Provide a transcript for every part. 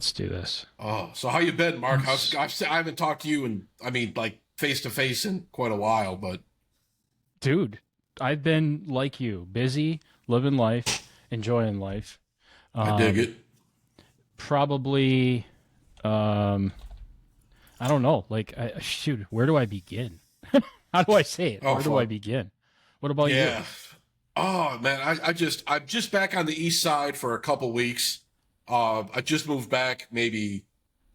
Let's do this. Oh, so how you been, Mark? I haven't talked to you and I mean like face to face in quite a while, but Dude, I've been like you, busy, living life, enjoying life. I dig Um, it. Probably, um, I don't know. Like, shoot, where do I begin? How do I say it? Oh Where do I fuck. begin? What about you? Yeah. Oh man, I'm just back on the east side for a couple weeks. I just moved back maybe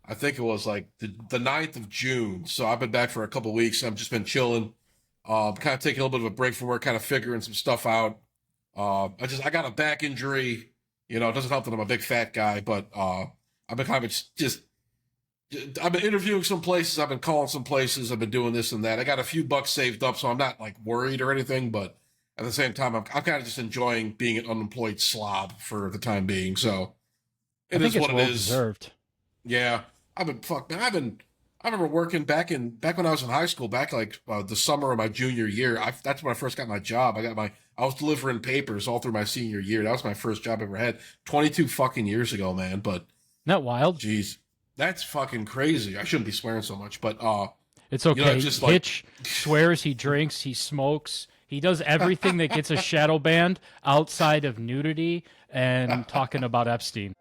I think it was like the 9th of June. So I've been back for a couple weeks. I've just been chilling. Kind of taking a little bit of a break from work, kind of figuring some stuff out. I got a back injury. You know, it doesn't help that I'm a big fat guy, but I've been kind of just I've been interviewing some places, I've been calling some places, I've been doing this and that. I got a few bucks saved up, so I'm not like worried or anything, but at the same time, I'm kind of just enjoying being an unemployed slob for the time being. So I it think is it's what it well is. deserved. Yeah, man. I remember working back when I was in high school, back like the summer of my junior year. That's when I first got my job. I was delivering papers all through my senior year. That was my first job I ever had. 22 fucking years ago, man. But Not wild. geez, that's fucking crazy. I shouldn't be swearing so much, but It's you know, okay. it's just like Hitch swears, he drinks, he smokes, he does everything that gets a shadow banned outside of nudity and talking about Epstein.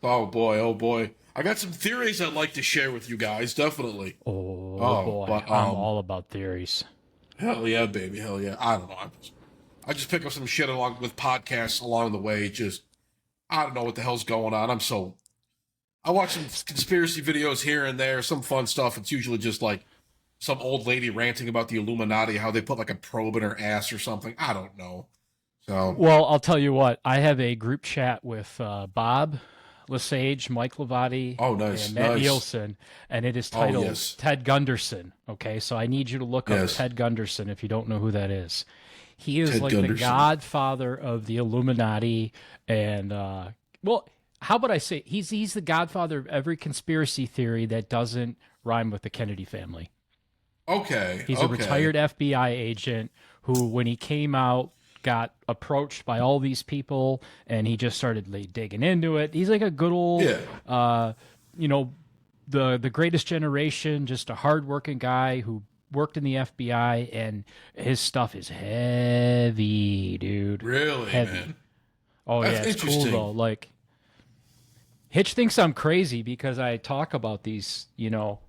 oh boy, oh boy. I got some theories I'd like to share with you guys, definitely. Oh Oh, boy, but I'm all about theories. hell yeah, baby, hell yeah. I don't know. I just pick up some shit along with podcasts along the way. Just I don't know what the hell's going on. I watch some conspiracy videos here and there, some fun stuff. It's usually just like some old lady ranting about the Illuminati, how they put like a probe in her ass or something. I don't know. So, Well, I'll tell you what, I have a group chat with Bob Lesage, Mike Levati, oh, nice, and Matt nice. Nielsen, and it is Oh, titled yes, Ted Gunderson. Okay, so I need you to look up yes. Ted Gunderson if you don't know who that is. He is Ted like the Gunderson. godfather of the Illuminati, and well, how about I say he's the godfather of every conspiracy theory that doesn't rhyme with the Kennedy family. Okay, He's a okay. retired FBI agent who, when he came out, got approached by all these people, and he just started like, digging into it. He's like a good old, Yeah, uh, you know, the greatest generation, just a hardworking guy who worked in the FBI, and his stuff is heavy, dude, really, heavy. man. Oh That's yeah, it's cool though. interesting. Like Hitch thinks I'm crazy because I talk about these,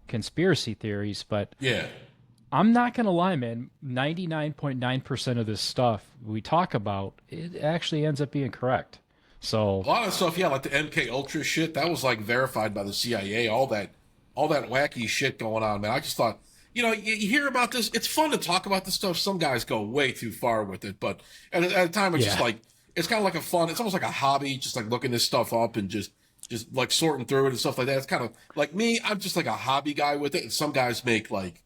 conspiracy theories, but Yeah. I'm not gonna lie, man. 99.9% of this stuff we talk about, it actually ends up being correct. So A lot of stuff, yeah, like the MK Ultra shit, that was like verified by the CIA. All that wacky shit going on, man. I just thought, you hear about this. It's fun to talk about this stuff. Some guys go way too far with it, but at the time, it's just yeah, like it's kind of like a fun. It's almost like a hobby, just like looking this stuff up and just like sorting through it and stuff like that. It's kind of like me. I'm just like a hobby guy with it, and some guys make like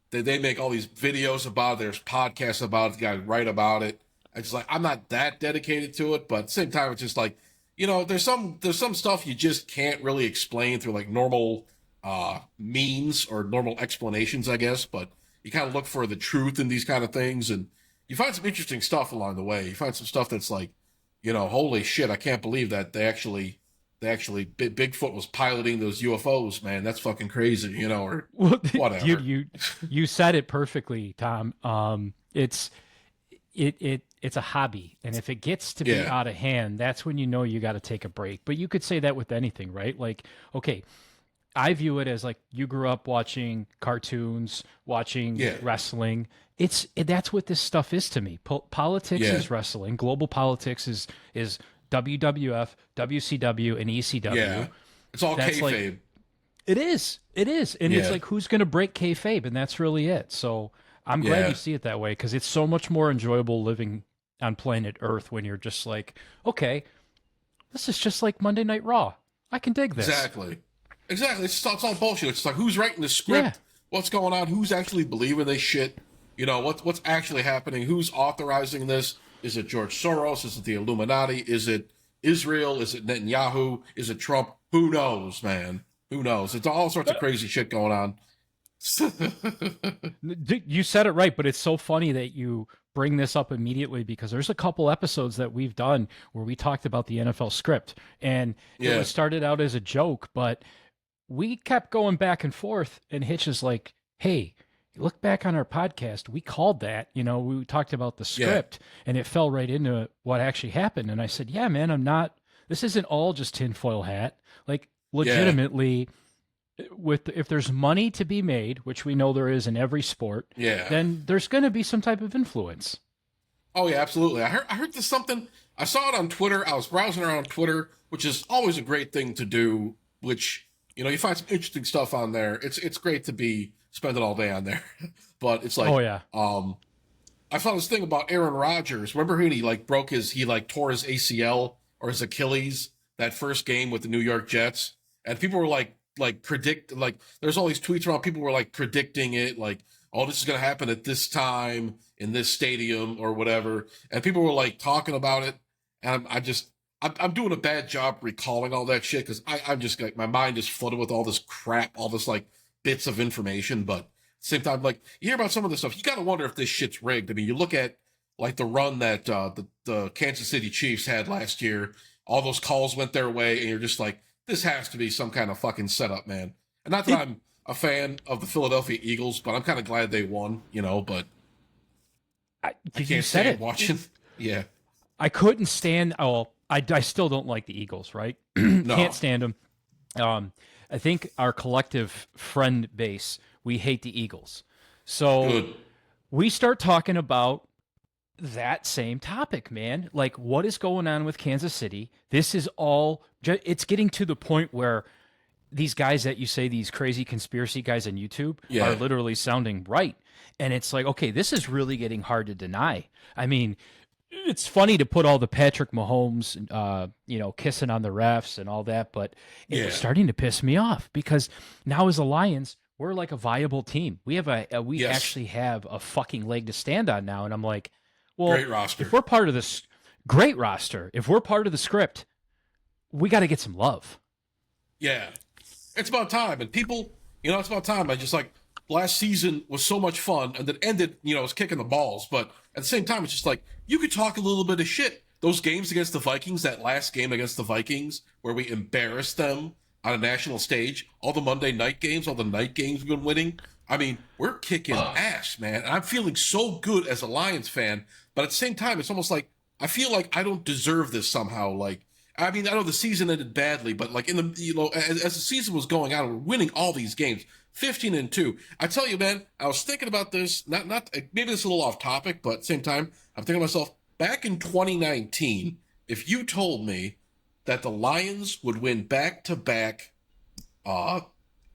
they make all these videos about it. There's podcasts about it. The guys write about it. I just like I'm not that dedicated to it, but at the same time, it's just like there's some stuff you just can't really explain through like normal means or normal explanations, I guess. But you kind of look for the truth in these kind of things, and you find some interesting stuff along the way. You find some stuff that's like, holy shit, I can't believe that they actually Bigfoot was piloting those UFOs, man. That's fucking crazy, or well, dude, whatever. you said it perfectly, Tom. It's a hobby, and if it gets to be Yeah, out of hand, that's when you know you got to take a break. But you could say that with anything, right? Like, okay, I view it as like you grew up watching cartoons, watching yeah, wrestling. That's what this stuff is to me. Politics yeah, is wrestling. Global politics is WWF, WCW, and ECW. yeah. It's all That's like kayfabe. it is, and it's Yeah, like who's going to break kayfabe, and that's really it. So I'm glad you yeah. see it that way because it's so much more enjoyable living on planet Earth when you're just like, okay, this is just like Monday Night Raw. I can dig this. Exactly. Exactly. It's all bullshit. It's like who's writing the Yeah. script? What's going on? Who's actually believing this shit? What's actually happening? Who's authorizing this? Is it George Soros? Is it the Illuminati? Is it Israel? Is it Netanyahu? Is it Trump? Who knows, man? Who knows? It's all sorts of crazy shit going on. You said it right, but it's so funny that you bring this up immediately because there's a couple episodes that we've done where we talked about the NFL script, and it Yeah, was started out as a joke, but we kept going back and forth, and Hitch is like, "Hey, look back on our podcast. We called that. We talked about the yeah, script, and it fell right into what actually happened." And I said, "Yeah, man, I'm not. This isn't all just tinfoil hat. Like, yeah, legitimately, if there's money to be made, which we know there is in every sport, yeah. then there's going to be some type of influence." Oh yeah, absolutely. I heard this something. I saw it on Twitter. I was browsing around Twitter, which is always a great thing to do. Which you find some interesting stuff on there. It's great to be spending all day on there, but it's Oh like yeah. I saw this thing about Aaron Rodgers. Remember when he tore his ACL or his Achilles that first game with the New York Jets, and people were there's all these tweets around, people were like predicting it, like, oh, this is gonna happen at this time in this stadium or whatever, and people were like talking about it, and I'm doing a bad job recalling all that shit because I'm just like, my mind is flooded with all this crap, all this like bits of information, but same time, like, you hear about some of this stuff, you got to wonder if this shit's rigged. I mean, you look at like the run that the Kansas City Chiefs had last year. All those calls went their way, and you're just like, this has to be some kind of fucking setup, man. And not that I'm a fan of the Philadelphia Eagles, but I'm kind of glad they won, But I You can't said stand it. watching. Yeah, I couldn't stand. Oh, I still don't like the Eagles. Right? no, Can't stand them. I think our collective friend base, we hate the Eagles. So good. we start talking about that same topic, man. Like, what is going on with Kansas City? This is all, it's getting to the point where these guys that you say, these crazy conspiracy guys on YouTube, are Yeah, literally sounding right. And it's like, okay, this is really getting hard to deny. I mean, it's funny to put all the Patrick Mahomes, kissing on the refs and all that, but it was yeah, starting to piss me off because now as the Lions, we're like a viable team. We yes, actually have a fucking leg to stand on now. And I'm like, well, great if roster. we're part of this great roster, if we're part of the script, we got to get some love. Yeah, it's about time. And people, it's about time. I just like, last season was so much fun, and then ended, it was kicking the balls. But at the same time, it's just like, you could talk a little bit of shit. Those games against the Vikings, that last game against the Vikings, where we embarrassed them on a national stage, all the Monday night games, all the night games we've been winning. I mean, we're kicking ass, man. And I'm feeling so good as a Lions fan. But at the same time, it's almost like I feel like I don't deserve this somehow. Like, I mean, I know the season ended badly, but like as the season was going on, we're winning all these games, 15-2. I tell you, man, I was thinking about this. Not maybe this is a little off topic, but at the same time, I'm thinking to myself, back in 2019, if you told me that the Lions would win back-to-back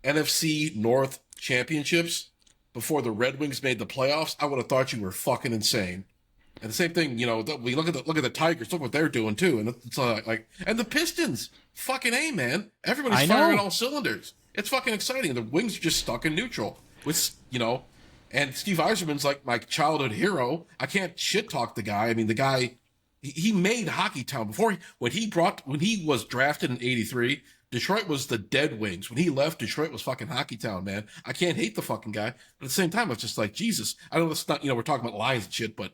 NFC North championships before the Red Wings made the playoffs, I would have thought you were fucking insane. And the same thing, we look at the Tigers, look what they're doing too, and it's and the Pistons, fucking A, man, everybody's I firing know. all cylinders. It's fucking exciting. The Wings are just stuck in neutral, and Steve Yzerman's like my childhood hero. I can't shit talk the guy. I mean, the guy, he made Hockey Town when he was drafted in '83. Detroit was the Dead Wings. When he left, Detroit was fucking Hockey Town, man. I can't hate the fucking guy, but at the same time, it's just like, Jesus. I know it's not, we're talking about Lions and shit, but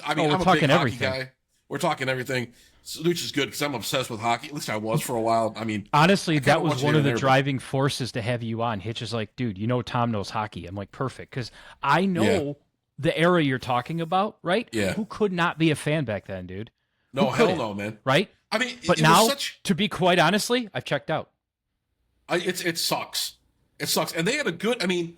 I Oh, mean, we're I'm a big talking hockey everything. guy. We're talking everything. Luch is good because I'm obsessed with hockey. At least I was for a while. I mean, Honestly, I kind that of was watch it one here of and the there, but driving forces to have you on. Hitch is like, dude, Tom knows hockey. I'm like, perfect. Because I yeah, know the era you're talking about, right? yeah. Who could not be a fan back then, dude? Who No, hell couldn't, no, man. right? I mean, But it was now, such. to be quite honestly, I've checked out. It sucks. It sucks. And they had a good. I mean,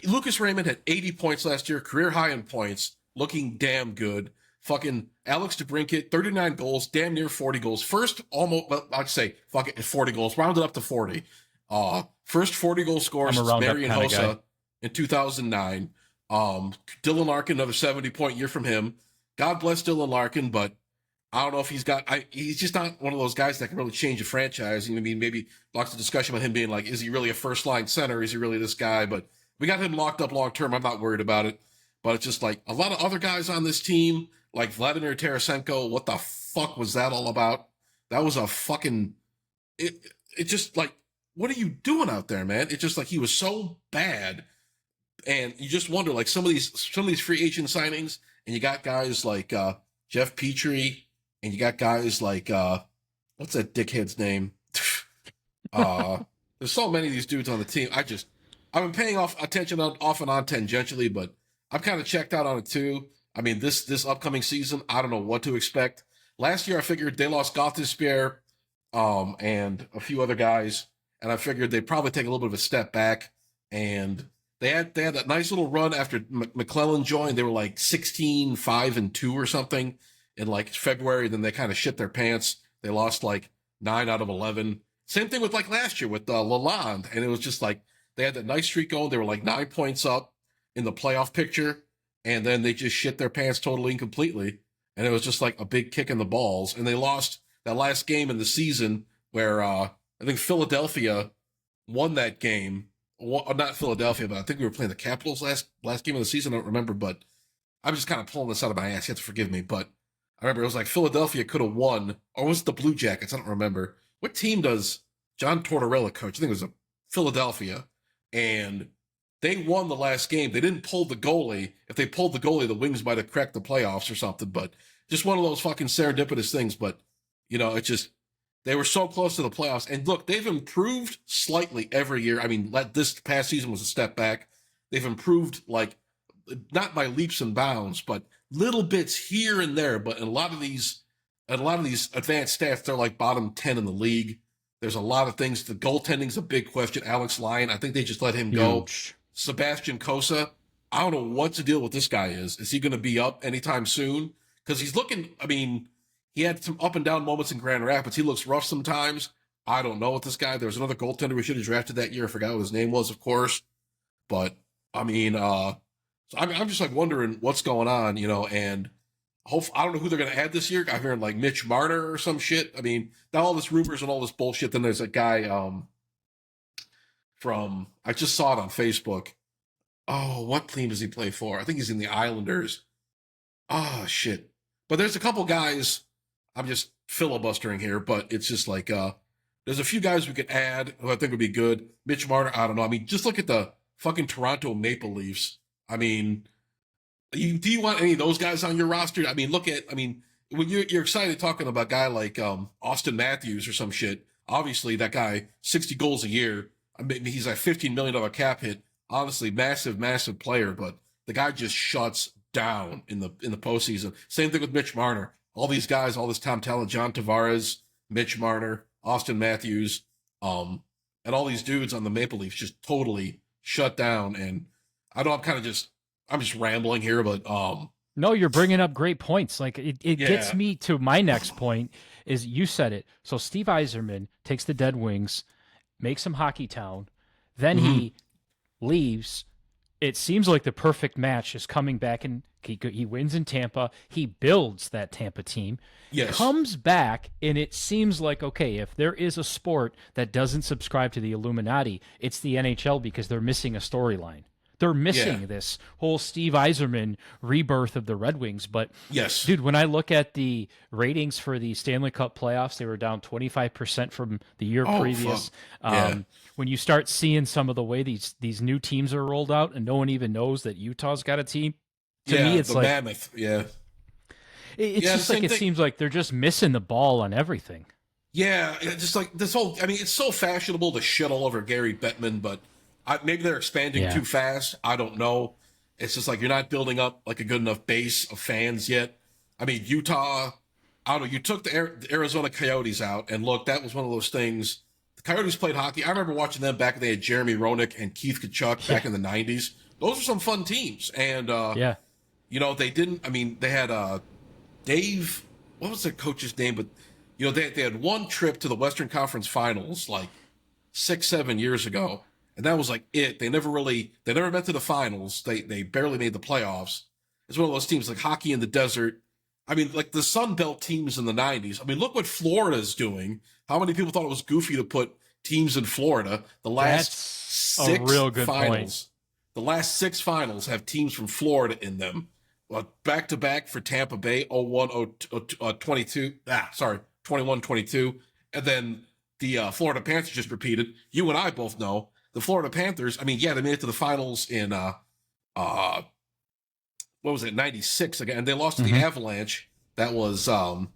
Lucas Raymond had 80 points last year, career high in points, looking damn good. Fucking Alex DeBrincat, 39 goals, damn near 40 goals. First, almost, well, I'd say, fuck it, 40 goals, rounded up to 40. First 40 goal scorer I'm a since roundup Marian kind of guy. Hossa in 2009. Dylan Larkin, another 70-point year from him. God bless Dylan Larkin, but I don't know if he's just not one of those guys that can really change a franchise. I mean, maybe lots of discussion about him being like, is he really a first line center? Is he really this guy? But we got him locked up long term. I'm not worried about it. But it's just like a lot of other guys on this team, like Vladimir Tarasenko. What the fuck was that all about? That was a fucking. It just like, what are you doing out there, man? It's just like he was so bad. And you just wonder, like some of these free agent signings, and you got guys like Jeff Petrie, and you got guys like what's that dickhead's name? There's so many of these dudes on the team. I've been paying attention off and on tangentially, but I'm kind of checked out on it too. I mean, this upcoming season, I don't know what to expect. Last year, I figured they lost Gothisbeer, and a few other guys, and I figured they'd probably take a little bit of a step back. And they had that nice little run after McClellan joined. They were like 16-5-2 or something in like February. Then they kind of shit their pants. They lost like 9 out of 11. Same thing with like last year with Lalonde, and it was just like they had that nice streak going. They were like 9 points up in the playoff picture, and then they just shit their pants totally and completely. And it was just like a big kick in the balls. And they lost that last game in the season where I think Philadelphia won that game. Well, not Philadelphia, but I think we were playing the Capitals last game of the season. I don't remember, but I'm just kind of pulling this out of my ass. You have to forgive me, but I remember it was like Philadelphia could have won, or was it the Blue Jackets? I don't remember. What team does John Tortorella coach? I think it was a Philadelphia, and they won the last game. They didn't pull the goalie. If they pulled the goalie, the Wings might have cracked the playoffs or something, but just one of those fucking serendipitous things. But, it's just, they were so close to the playoffs. And look, they've improved slightly every year. I mean, this past season was a step back. They've improved, like, not by leaps and bounds, but little bits here and there. But in a lot of these advanced stats, they're like bottom 10 in the league. There's a lot of things. The goaltending's a big question. Alex Lyon, I think they just let him go. Sebastian Kosa, I don't know what the deal with this guy is. Is he going to be up anytime soon? Because he's looking, I mean, he had some up and down moments in Grand Rapids. He looks rough sometimes. I don't know with this guy. There was another goaltender we should have drafted that year. I forgot what his name was, of course. But, I mean, so I'm just like wondering what's going on, and I don't know who they're going to add this year. I'm hearing like Mitch Marner or some shit. I mean, now all this rumors and all this bullshit. Then there's a guy I just saw it on Facebook. Oh, what team does he play for? I think he's in the Islanders. Oh, shit. But there's a couple guys, I'm just filibustering here, but it's just like, there's a few guys we could add who I think would be good. Mitch Marner, I don't know. I mean, just look at the fucking Toronto Maple Leafs. I mean, do you want any of those guys on your roster? I mean, when you're excited talking about a guy like Austin Matthews or some shit, obviously that guy, 60 goals a year. I mean, he's a $15 million cap hit. Honestly, massive, massive player, but the guy just shuts down in the postseason. Same thing with Mitch Marner. All these guys, all this top talent, John Tavares, Mitch Marner, Austin Matthews, and all these dudes on the Maple Leafs just totally shut down. And I know I'm just rambling here, but no, you're bringing up great points. Like it gets me to my next point is you said it. So Steve Yzerman takes the Dead Wings, makes them Hockey Town, then he leaves. It seems like the perfect match is coming back, and he wins in Tampa. He builds that Tampa team, comes back, and it seems like, okay, if there is a sport that doesn't subscribe to the Illuminati, it's the NHL because they're missing a storyline. They're missing this whole Steve Yzerman rebirth of the Red Wings. But, dude, when I look at the ratings for the Stanley Cup playoffs, they were down 25% from the year previous. When you start seeing some of the way these new teams are rolled out and no one even knows that Utah's got a team, to me it's like Mammoth. It's just like it seems like they're just missing the ball on everything. Yeah, just like this whole, I mean, it's so fashionable to shit all over Gary Bettman, but maybe they're expanding too fast. I don't know. It's just like you're not building up like a good enough base of fans yet. I mean, Utah, I don't know. You took the Arizona Coyotes out, and look, that was one of those things. The Coyotes played hockey. I remember watching them back when they had Jeremy Roenick and Keith Tkachuk back in the 90s. Those were some fun teams. And, they didn't, I mean, they had Dave, what was their coach's name? But, they had one trip to the Western Conference Finals like 6-7 years ago. And that was like it. They never met to the finals. They barely made the playoffs. It's one of those teams like hockey in the desert. I mean, like the Sun Belt teams in the 90s. I mean, look what Florida's doing. How many people thought it was goofy to put teams in Florida? The last six finals. The last 6 finals have teams from Florida in them. Back-to-back for Tampa Bay, 21-22. And then the Florida Panthers just repeated. You and I both know. The Florida Panthers, I mean, they made it to the finals in uh, what was it, 96 again, and they lost to the Mhm. Avalanche. That was what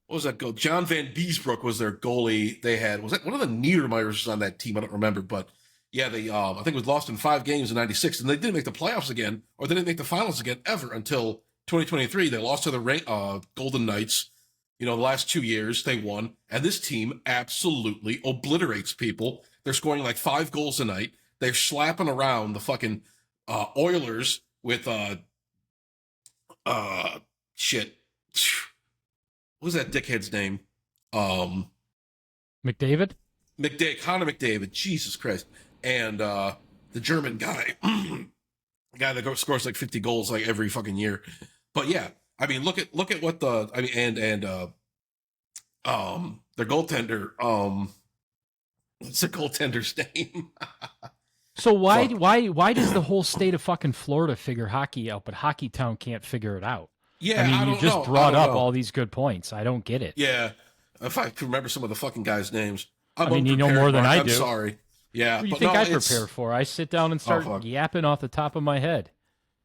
was that goal? John Van Beesbrook was their goalie. They had, was that one of the Niedermeyers was on that team? I don't remember, but yeah, they I think it was lost in 5 games in 96, and they didn't make the playoffs again, or they didn't make the finals again ever until 2023. They lost to the Golden Knights. The last 2 years they won, and this team absolutely obliterates people. They're scoring like 5 goals a night. They're slapping around the fucking Oilers with shit. What was that dickhead's name? McDavid? Connor McDavid. Jesus Christ. And the German guy. The guy that scores like 50 goals like every fucking year. But yeah, I mean, look at what their goaltender, what's the goaltender's name? So why does the whole state of fucking Florida figure hockey out, but Hockey Town can't figure it out? Yeah, I mean, I you don't just know. brought I don't up know. all these good points. I don't get it. Yeah, if I can remember some of the fucking guys' names. I mean, you know more than I do. I'm sorry. Yeah, What do you but think no, I prepare for? I sit down and start yapping off the top of my head.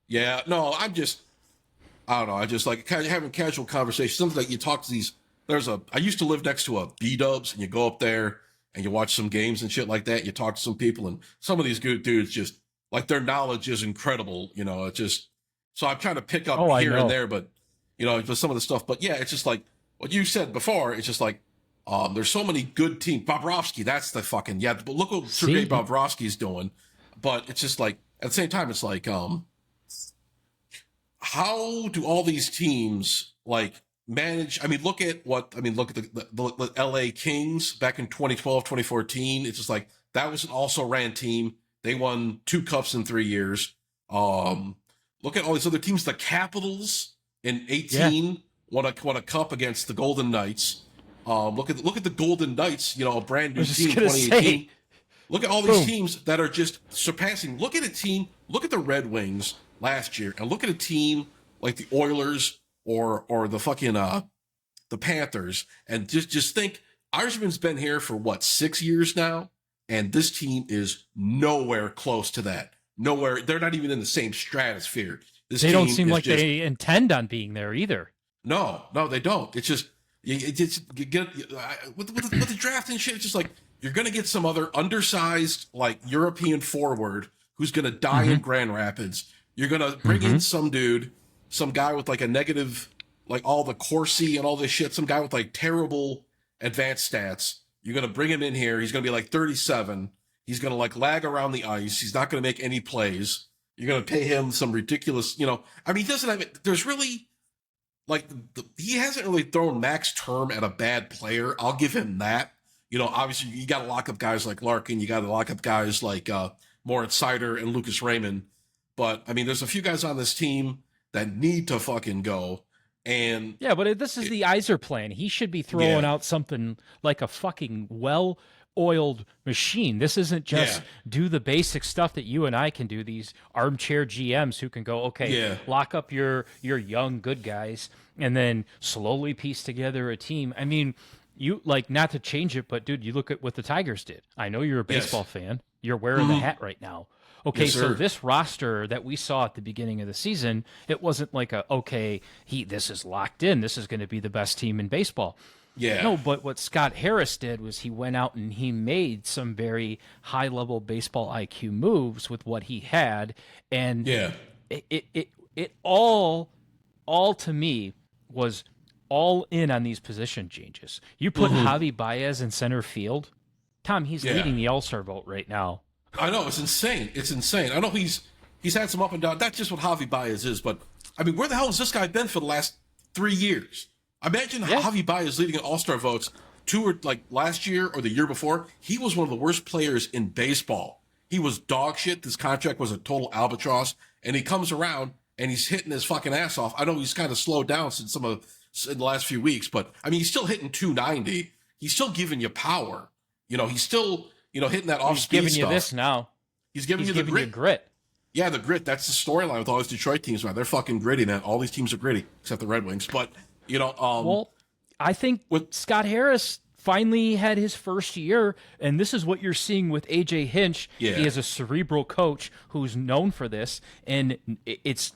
Yeah, no, I don't know. I just like kind of having casual conversations. Something like you talk to these. I used to live next to a B-Dubs, and you go up there and you watch some games and shit like that. You talk to some people, and some of these good dudes just like their knowledge is incredible. It just, so I'm trying to pick up here and there, but just some of the stuff. But yeah, it's just like what you said before. It's just like there's so many good teams. Bobrovsky, that's the fucking But look what Sergei Bobrovsky's doing. But it's just like at the same time, it's like how do all these teams like manage? I mean, look at the LA Kings back in 2012, 2014. It's just like that was an also ran team. They won 2 cups in 3 years. Look at all these other teams. The Capitals in 18 won a cup against the Golden Knights. Look at the Golden Knights. A brand new team in 2018. Look at all these teams that are just surpassing. Look at a team. Look at the Red Wings last year, and look at a team like the Oilers or the fucking the Panthers, and just think Yzerman's been here for what, 6 years now, and this team is nowhere close to that. Nowhere. They're not even in the same stratosphere. They don't seem like they intend on being there either. No, they don't. It's just with the draft and shit. It's just like you're gonna get some other undersized like European forward who's gonna die in Grand Rapids. You're gonna bring in some guy with like a negative, like all the Corsi and all this shit. Some guy with like terrible advanced stats. You're gonna bring him in here. He's gonna be like 37. He's gonna like lag around the ice. He's not gonna make any plays. You're gonna pay him some ridiculous, I mean, he doesn't have it. There's really like he hasn't really thrown max term at a bad player. I'll give him that. Obviously you got to lock up guys like Larkin. You got to lock up guys like Moritz Seider and Lucas Raymond. But I mean, there's a few guys on this team that need to fucking go. And yeah, but this is the Yzer plan. He should be throwing out something like a fucking well-oiled machine. This isn't just do the basic stuff that you and I can do. These armchair GMs who can go, lock up your young good guys and then slowly piece together a team. I mean, you like, not to change it, but dude, you look at what the Tigers did. I know you're a baseball fan. You're wearing the hat right now. Okay, yes, so this roster that we saw at the beginning of the season, it wasn't like this is locked in. This is going to be the best team in baseball. Yeah. No, but what Scott Harris did was he went out and he made some very high-level baseball IQ moves with what he had, and it all to me was all in on these position changes. You put Javi Baez in center field, Tom, he's leading the All-Star vote right now. I know, it's insane. It's insane. I know he's had some up and down. That's just what Javi Baez is. But I mean, where the hell has this guy been for the last 3 years? Imagine Javi Baez leading in All-Star votes like last year or the year before. He was one of the worst players in baseball. He was dog shit. This contract was a total albatross. And he comes around and he's hitting his fucking ass off. I know he's kind of slowed down in the last few weeks, but I mean, he's still hitting 290. He's still giving you power. He's still hitting that off speed stuff. He's giving you this now. He's giving you the grit. You grit. Yeah, the grit. That's the storyline with all these Detroit teams, man. They're fucking gritty, man. All these teams are gritty, except the Red Wings. But, well, I think with Scott Harris finally had his first year, and this is what you're seeing with AJ Hinch. Yeah. He is a cerebral coach who's known for this, and it's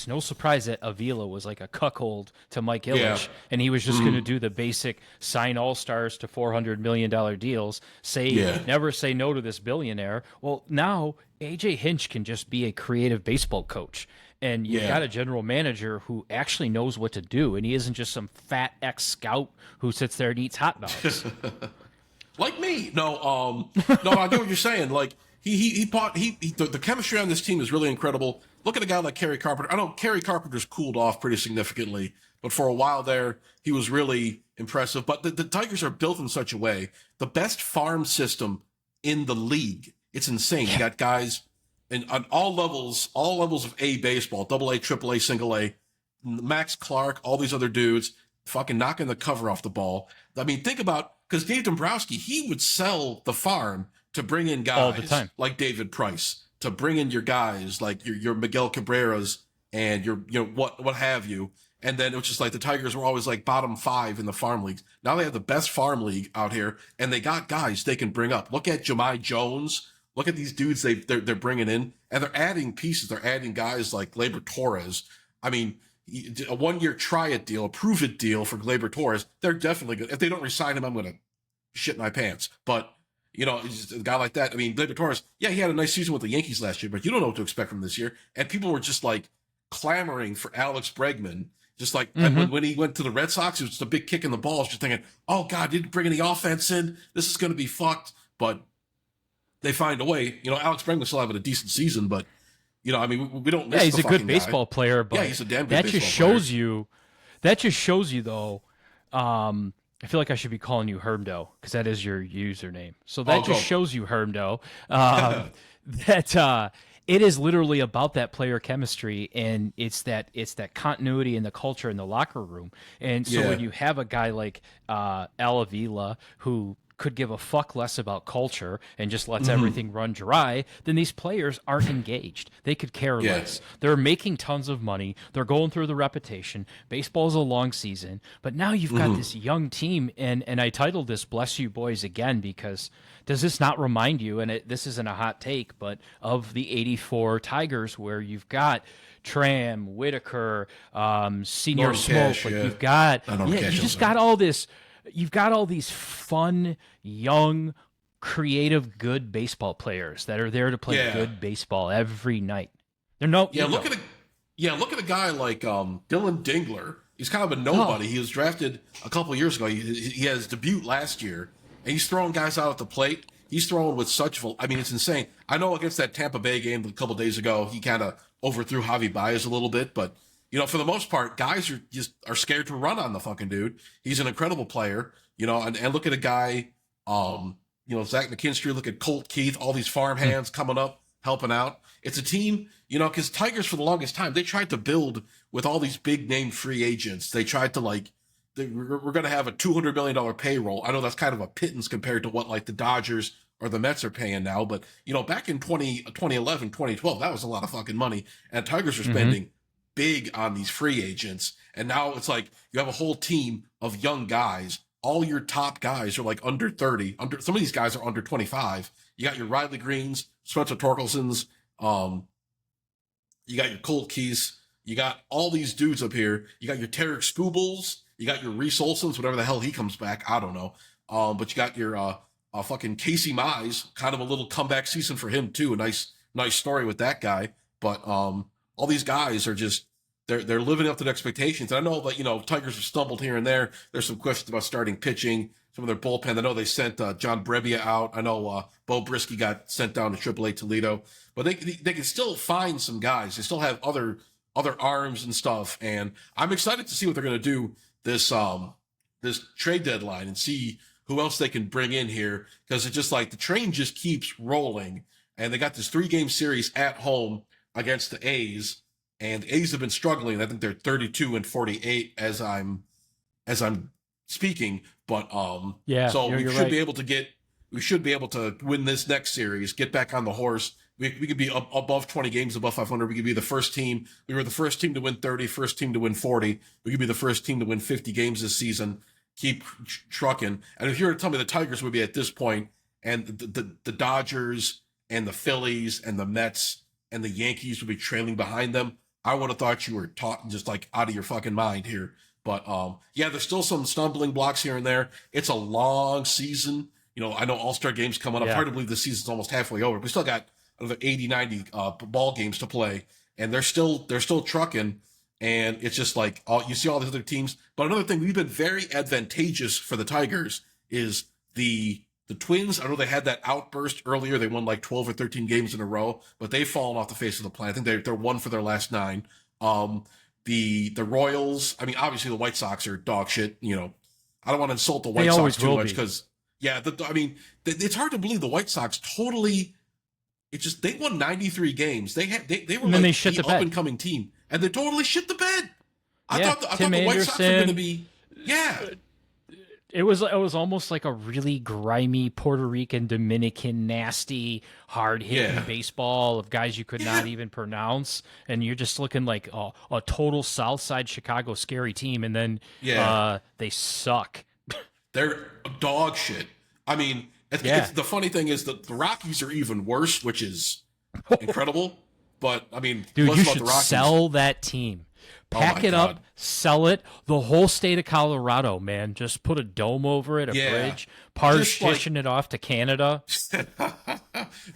no surprise that Avila was like a cuckold to Mike Ilitch, and he was just going to do the basic sign all-stars to $400 million deals, never say no to this billionaire. Well, now AJ Hinch can just be a creative baseball coach, and you got a general manager who actually knows what to do, and he isn't just some fat ex-scout who sits there and eats hot dogs. Like me. No, I get what you're saying. Like, the chemistry on this team is really incredible. Look at a guy like Kerry Carpenter. I know Kerry Carpenter's cooled off pretty significantly, but for a while there, he was really impressive. But the Tigers are built in such a way, the best farm system in the league. It's insane. You got guys on all levels of A baseball, double A, triple A, single A, Max Clark, all these other dudes fucking knocking the cover off the ball. I mean, think about, because Dave Dombrowski, he would sell the farm to bring in guys all the time, like David Price, to bring in your guys like your Miguel Cabreras and what have you. And then it was just like the Tigers were always like bottom 5 in the farm leagues. Now they have the best farm league out here, and they got guys they can bring up. Look at Jahmai Jones. Look at these dudes they're bringing in, and they're adding pieces. They're adding guys like Gleyber Torres. I mean, a 1-year try-it deal, a prove-it deal for Gleyber Torres. They're definitely good. If they don't re-sign him, I'm going to shit my pants. But a guy like that. I mean, Gleyber Torres, he had a nice season with the Yankees last year, but you don't know what to expect from this year. And people were just like clamoring for Alex Bregman. Just like when he went to the Red Sox, it was just a big kick in the balls, just thinking, oh, God, didn't bring any offense in. This is going to be fucked. But they find a way. Alex Bregman's still having a decent season, but, we don't miss he's the a good fucking baseball guy. player, but he's a damn good that baseball player. That just shows you, though, I feel like I should be calling you Hermdo because that is your username. So that shows you, Hermdo, that it is literally about that player chemistry, and it's that continuity in the culture in the locker room. And so when you have a guy like Al Avila who could give a fuck less about culture and just lets everything run dry, then these players aren't engaged. They could care less. They're making tons of money. They're going through the repetition. Baseball's a long season, but now you've got this young team, and I titled this "Bless You Boys" again because does this not remind you, and this isn't a hot take, but of the '84 Tigers where you've got Tram, Whitaker, Senior Smoke, Cash, you've got got all this. You've got all these fun, young, creative, good baseball players that are there to play good baseball every night. Look at a guy like Dylan Dingler. He's kind of a nobody. He was drafted a couple of years ago. He had his debut last year, and he's throwing guys out at the plate. He's throwing with such it's insane. I know against that Tampa Bay game a couple of days ago, he kind of overthrew Javi Baez a little bit, but for the most part, guys are scared to run on the fucking dude. He's an incredible player, and look at a guy, Zach McKinstry, look at Colt Keith, all these farm hands coming up, helping out. It's a team, because Tigers for the longest time, they tried to build with all these big name free agents. They tried to we're going to have a $200 million payroll. I know that's kind of a pittance compared to what like the Dodgers or the Mets are paying now, but back in 2011, 2012, that was a lot of fucking money, and Tigers are spending big on these free agents, and now it's like you have a whole team of young guys. All your top guys are like under 30. Some of these guys are under 25. You got your Riley Greens, Spencer Torkelsons, you got your Colt Keys, you got all these dudes up here. You got your Tarek Skubals, you got your Reese Olsons, whatever the hell he comes back, I don't know. But you got your fucking Casey Mize, kind of a little comeback season for him too. A nice story with that guy, but all these guys are just they're living up to the expectations. And I know that Tigers have stumbled here and there. There's some questions about starting pitching, some of their bullpen. I know they sent John Brebbia out. I know Bo Brisky got sent down to AAA Toledo, but they can still find some guys. They still have other arms and stuff. And I'm excited to see what they're going to do this trade deadline and see who else they can bring in here, because it's just like the train just keeps rolling. And they got this 3-game series at home against the A's, and the A's have been struggling. I think they're 32-48 as I'm speaking, but so we should be able to win this next series, get back on the horse. We could be above 20 games, above 500. We could be the first team. We were the first team to win 30, first team to win 40. We could be the first team to win 50 games this season. keep trucking. And if you were to tell me the Tigers would be at this point, and the Dodgers and the Phillies and the Mets and the Yankees would be trailing behind them, I would have thought you were talking just like out of your fucking mind here. But yeah, there's still some stumbling blocks here and there. It's a long season. You know, I know All-Star games coming up. Yeah. Hard to believe the season's almost halfway over. We still got another 80, 90 ball games to play, and they're still trucking. And it's just like you see all these other teams. But another thing, we've been very advantageous for the Tigers is the Twins. I know they had that outburst earlier. They won like 12 or 13 games in a row, but they've fallen off the face of the planet. I think they're one for their last 9. The Royals. I mean, obviously the White Sox are dog shit. You know, I don't want to insult the White Sox too much because I mean, it's hard to believe the White Sox totally. It's just they won 93 games. They were like the up and coming team, and they totally shit the bed. I thought the White Sox were going to be It was almost like a really grimy Puerto Rican, Dominican, nasty, hard-hitting baseball of guys you could not even pronounce, and you're just looking like a total Southside Chicago scary team, and then they suck. They're dog shit. I mean, it's, the funny thing is that the Rockies are even worse, which is incredible. But I mean, dude, you should sell that team. Pack it up, sell it. The whole state of Colorado, man. Just put a dome over it, a bridge, partition it off to Canada.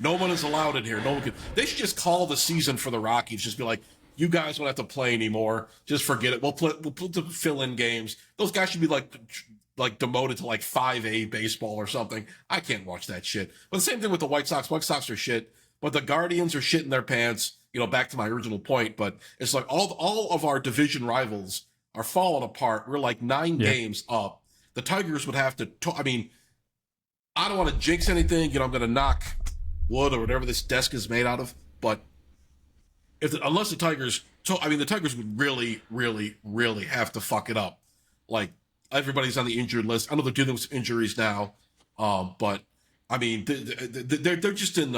No one is allowed in here. No one can. They should just call the season for the Rockies. Just be like, you guys don't have to play anymore. Just forget it. We'll put the fill-in games. Those guys should be like demoted to like 5A baseball or something. I can't watch that shit. But the same thing with the White Sox. White Sox are shit, but the Guardians are shit in their pants. You know, back to my original point, but it's like all of our division rivals are falling apart. We're like 9 games up. The Tigers would have to, I mean, I don't want to jinx anything. You know, I'm going to knock wood or whatever this desk is made out of. But unless the Tigers, the Tigers would really, really, really have to fuck it up. Like, everybody's on the injured list. I know they're dealing with injuries now, but I mean, they're just in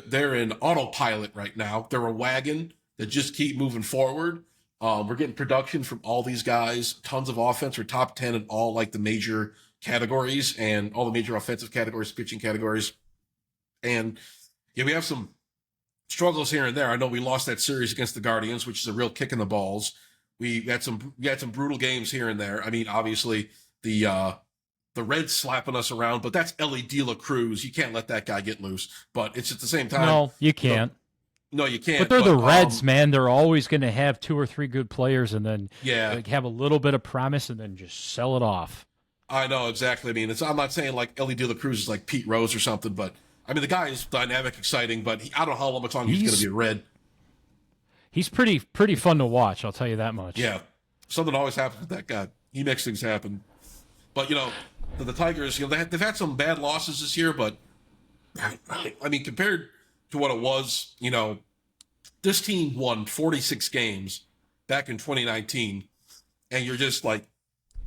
they're in autopilot right now. They're a wagon that just keep moving forward. We're getting production from all these guys, tons of offense. We're top 10 in all like the major categories and all the major offensive categories, pitching categories. And we have some struggles here and there. I know we lost that series against the Guardians, which is a real kick in the balls. We had some brutal games here and there. I mean, obviously the Reds slapping us around, but that's Ellie De La Cruz. You can't let that guy get loose. But it's at the same time. No, you can't. No, you can't. But they're the Reds, man. They're always going to have 2 or 3 good players and then have a little bit of promise and then just sell it off. I know, exactly. I mean, I'm not saying like Ellie De La Cruz is like Pete Rose or something, but I mean, the guy is dynamic, exciting, but I don't know how long he's going to be a Red. He's pretty fun to watch, I'll tell you that much. Yeah. Something always happens with that guy. He makes things happen. But, you know, the Tigers, you know, they've had some bad losses this year, but I mean, compared to what it was, you know, this team won 46 games back in 2019, and you're just like,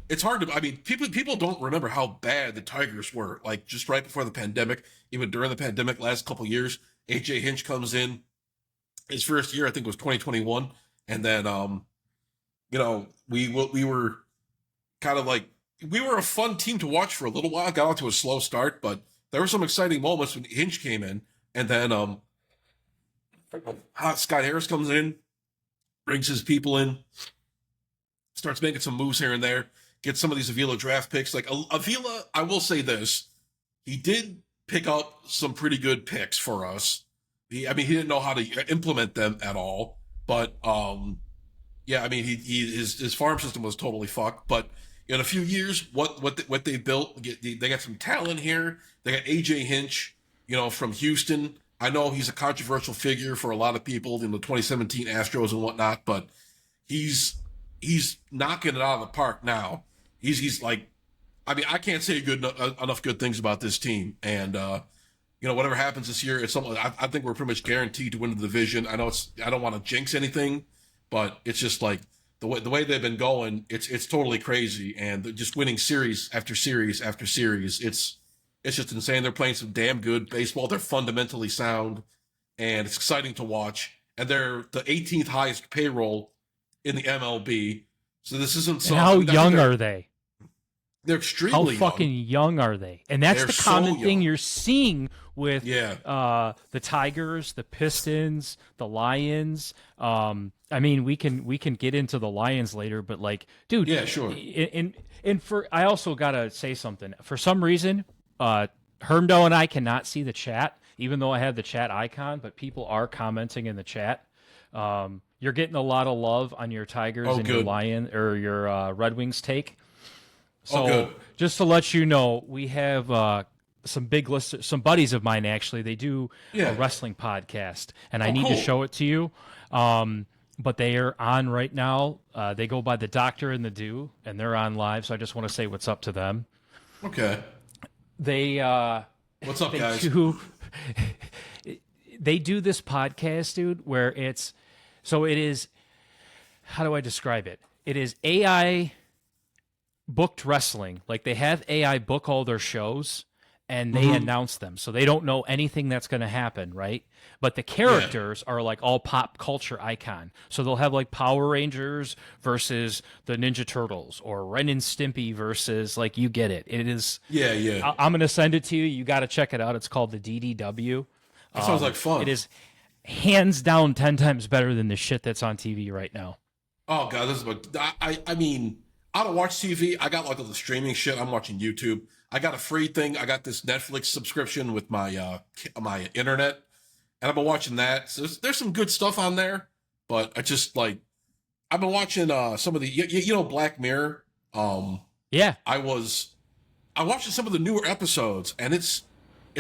it's hard to, I mean, people don't remember how bad the Tigers were, like just right before the pandemic, even during the pandemic last couple of years. AJ Hinch comes in, his first year, I think, was 2021, and then, you know, we were kind of like, we were a fun team to watch for a little while. Got off to a slow start, but there were some exciting moments when Hinch came in, and then Scott Harris comes in, brings his people in, starts making some moves here and there, gets some of these Avila draft picks. Like Avila, I will say this, he did pick up some pretty good picks for us. He didn't know how to implement them at all, but yeah, I mean, his farm system was totally fucked, but in a few years, what they built, they got some talent here. They got AJ Hinch, you know, from Houston. I know he's a controversial figure for a lot of people in the 2017 Astros and whatnot, but he's knocking it out of the park now. He's like, I mean, I can't say enough good things about this team. And you know, whatever happens this year, it's something. I think we're pretty much guaranteed to win the division. I know I don't want to jinx anything, but it's just like, the way they've been going, it's totally crazy, and they're just winning series after series after series. It's just insane. They're playing some damn good baseball. They're fundamentally sound, and it's exciting to watch. And they're the 18th highest payroll in the MLB. So this isn't so. And how young are they? They're How extremely fucking young are they? And that's They're the so common thing young. you're seeing with Yeah. the Tigers, the Pistons, the Lions. I mean, we can get into the Lions later, but like, dude, Yeah, sure. and for I also gotta say something. For some reason, Hermdo and I cannot see the chat, even though I have the chat icon, but people are commenting in the chat. You're getting a lot of love on your Tigers Oh, and your good. Lion or your Red Wings take. Oh, good. So just to let you know, we have some buddies of mine actually. They do a Yeah. wrestling podcast, and I Oh, need to cool. show it to you. But they are on right now. They go by the Doctor and the Do, and they're on live. So I just want to say what's up to them. Okay. They What's up, they guys? do they do this podcast, dude, where it is. How do I describe it? It is AI booked wrestling. Like they have AI book all their shows and they announce them. So they don't know anything that's going to happen, right? But the Yeah. characters are like all pop culture icon. So they'll have like Power Rangers versus the Ninja Turtles or Ren and Stimpy versus like you get it. It is Yeah, yeah. I'm going to send it to you. You got to check it out. It's called the DDW. That sounds like fun. It is hands down 10 times better than the shit that's on TV right now. Oh god, this is what I mean, I don't watch TV. I got like all the streaming shit. I'm watching YouTube. I got a free thing. I got this Netflix subscription with my internet, and I've been watching that. So there's some good stuff on there, but I just like I've been watching some of the Black Mirror. Yeah. I watched some of the newer episodes, and it's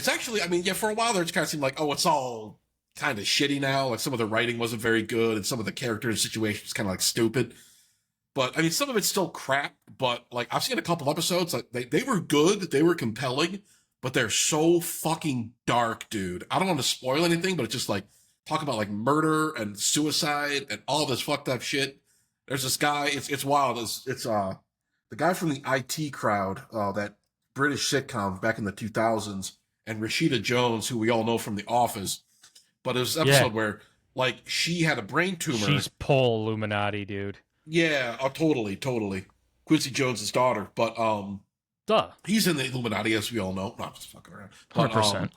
actually, I mean, yeah, for a while there it kind of seemed like, oh, it's all kind of shitty now. Like some of the writing wasn't very good, and some of the character and situations kind of like stupid. But I mean, some of it's still crap. But like I've seen a couple episodes, like they were good, they were compelling, but they're so fucking dark, dude. I don't want to spoil anything, but it's just like talk about like murder and suicide and all this fucked up shit. There's this guy. It's wild. It's the guy from the IT Crowd, that British sitcom back in the 2000s, and Rashida Jones, who we all know from The Office. But it was an Yeah. episode where like she had a brain tumor. She's Pole Illuminati, dude. Yeah, totally. Quincy Jones' daughter, but Duh. he's in the Illuminati, as we all know. Not just fucking around. But 100%.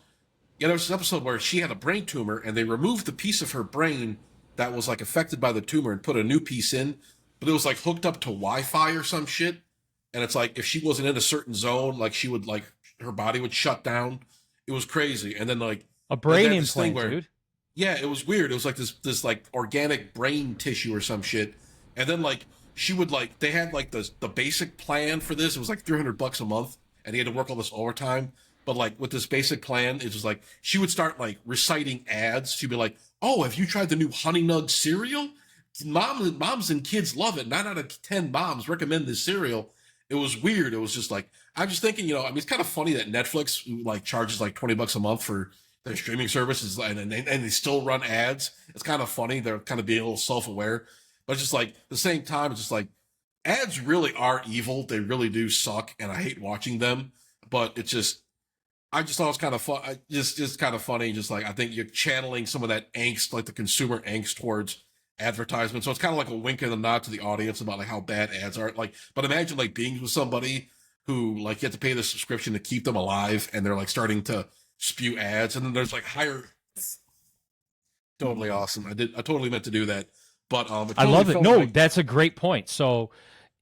yeah, there was an episode where she had a brain tumor, and they removed the piece of her brain that was like affected by the tumor and put a new piece in, but it was like hooked up to Wi-Fi or some shit. And it's like if she wasn't in a certain zone, like she would like her body would shut down. It was crazy. And then like A they brain had this thing implant, where dude. yeah, it was weird. It was like this like organic brain tissue or some shit. And then like she would like they had like the basic plan for this. It was like $300 a month, and he had to work all this overtime. But like with this basic plan, it was like she would start like reciting ads. She'd be like, "Oh, have you tried the new Honey Nug cereal? Moms and kids love it. 9 out of 10 moms recommend this cereal." It was weird. It was just like I'm just thinking, I mean, it's kind of funny that Netflix like charges like $20 a month for their streaming services, and they still run ads. It's kind of funny. They're kind of being a little self aware, but it's just like at the same time, it's just like ads really are evil. They really do suck, and I hate watching them. But it's just I just thought it was kind of fun. Just kind of funny. Just like I think you're channeling some of that angst, like the consumer angst, towards advertisement. So it's kind of like a wink and a nod to the audience about like how bad ads are. Like, but imagine like being with somebody who like you have to pay the subscription to keep them alive, and they're like starting to spew ads, and then there's like higher. Totally awesome. I totally meant to do that, but it I totally love it. felt No, like that's a great point. So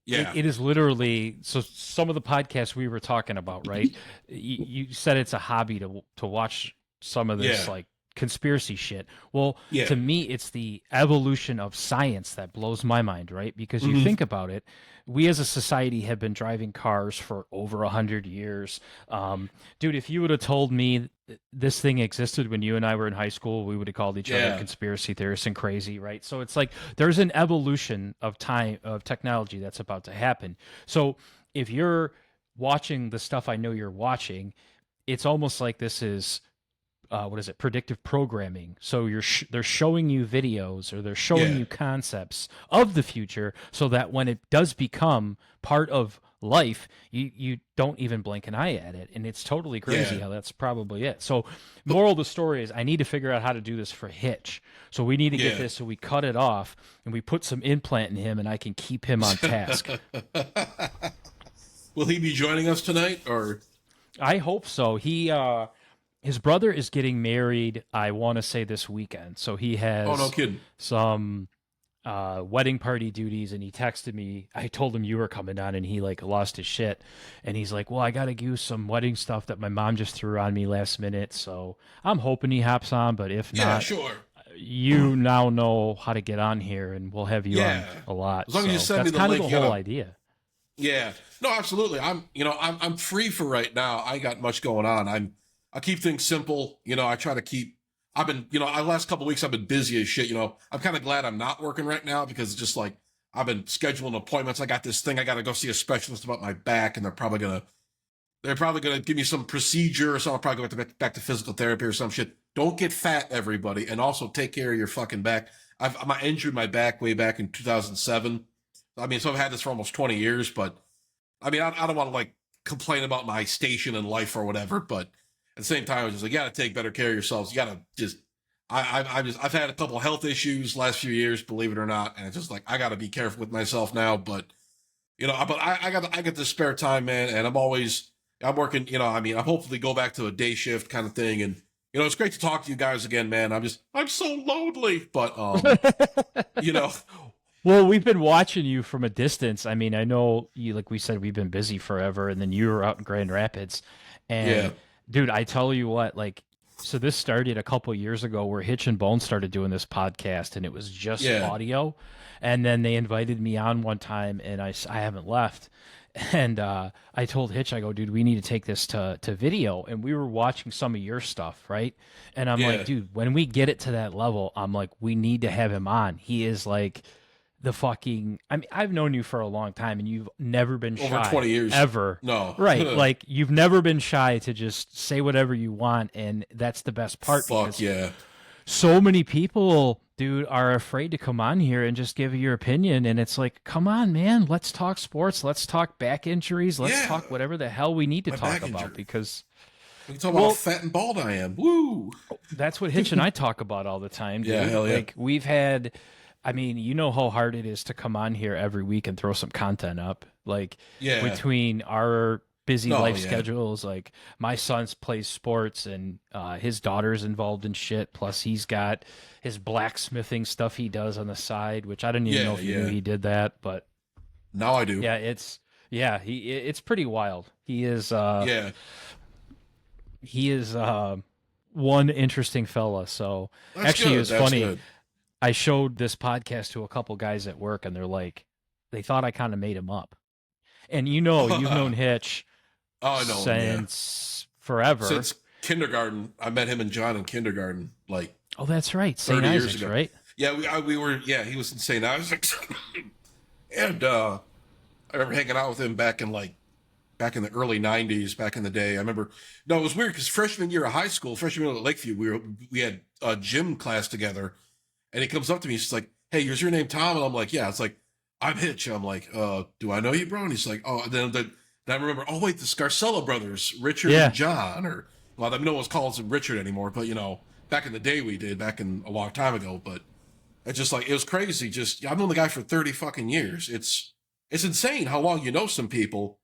yeah, it is literally so some of the podcasts we were talking about, right? You said it's a hobby to watch some of this yeah, like conspiracy shit. Well, yeah, to me, it's the evolution of science that blows my mind, right? Because you think about it, we as a society have been driving cars for over 100 years. Dude, if you would have told me this thing existed when you and I were in high school, we would have called each other yeah, conspiracy theorists and crazy, right? So it's like there's an evolution of time of technology that's about to happen. So if you're watching the stuff I know you're watching, it's almost like this is what is it, predictive programming. So they're showing you videos or they're showing yeah, you concepts of the future so that when it does become part of life, you don't even blink an eye at it. And it's totally crazy yeah. how that's probably it. So moral of the story is I need to figure out how to do this for Hitch. So we need to get Yeah. this, so we cut it off and we put some implant in him and I can keep him on task. Will he be joining us tonight? Or I hope so. His brother is getting married, I want to say this weekend. So he oh, no has kidding. some wedding party duties, and he texted me. I told him you were coming on, and he like lost his shit. And he's like, well, I got to use some wedding stuff that my mom just threw on me last minute. So I'm hoping he hops on, but if Yeah, not, sure. you now know how to get on here, and we'll have you on Yeah. a lot. As long as you So send me that's the kind link, of the whole idea. Yeah. No, absolutely. I'm free for right now. I ain't got much going on. I keep things simple. I try to keep. I've been, the last couple of weeks I've been busy as shit. I'm kind of glad I'm not working right now because it's just like I've been scheduling appointments. I got this thing I got to go see a specialist about my back, and they're probably gonna give me some procedure or something. I'll probably go back to physical therapy or some shit. Don't get fat, everybody, and also take care of your fucking back. I injured my back way back in 2007. So I've had this for almost 20 years, but I don't want to like complain about my station in life or whatever, but at the same time, I was just like, you got to take better care of yourselves. You got to just, I've had a couple of health issues last few years, believe it or not. And it's just like, I got to be careful with myself now, but I got the spare time, man. And I'm working, I hopefully go back to a day shift kind of thing. And, it's great to talk to you guys again, man. I'm so lonely, but, you know, Well, we've been watching you from a distance. I mean, I know you, like we said, we've been busy forever, and then you were out in Grand Rapids. yeah, And dude, I tell you what, like, so this started a couple years ago where Hitch and Bone started doing this podcast, and it was just yeah, audio. And then they invited me on one time, and I haven't left. And I told Hitch, I go, dude, we need to take this to video. And we were watching some of your stuff, right? And I'm like, yeah. dude, when we get it to that level, I'm like, we need to have him on. He is like the fucking, I mean, I've known you for a long time, and you've never been Over shy 20 years. ever. No. Right. Like you've never been shy to just say whatever you want, and that's the best part. Fuck Because yeah. so many people, dude, are afraid to come on here and just give your opinion, and it's like, come on, man, let's talk sports, let's talk back injuries, let's Yeah. talk whatever the hell we need to My talk back about, injury. because We can talk about how fat and bald I am. Woo. that's what Hitch and I talk about all the time, dude. Yeah, hell yeah. Like we've had, I mean, you know how hard it is to come on here every week and throw some content up. Like Yeah. between our busy No, life yeah. schedules, like my son plays sports, and his daughter's involved in shit. Plus he's got his blacksmithing stuff he does on the side, which I didn't even know if you knew he did that, but Now I do. yeah, it's pretty wild. He is Yeah. one interesting fella. So That's actually good. it was That's funny. good. I showed this podcast to a couple guys at work, and they're like, they thought I kind of made him up. And you've known Hitch Oh, I know him, yeah. since forever. Since kindergarten. I met him and John in kindergarten, like Oh, that's right. St. 30 years Isaac's, ago. right? Yeah, we were, yeah, he was in St. Isaac's. And I remember hanging out with him back in the early 90s, back in the day. I remember, no, it was weird because freshman year of high school, freshman year at Lakeview, we had a gym class together, and he comes up to me, he's like, hey, is your name Tom? And I'm like, yeah. It's like, I'm Hitch. I'm like, do I know you, bro? And he's like, oh, and then I remember, oh, wait, the Scarcella brothers, Richard Yeah. and John, well, no one calls him Richard anymore, but, back in the day we did, back in a long time ago, but it's just like, it was crazy. Just, I've known the guy for 30 fucking years. It's insane how long you know some people.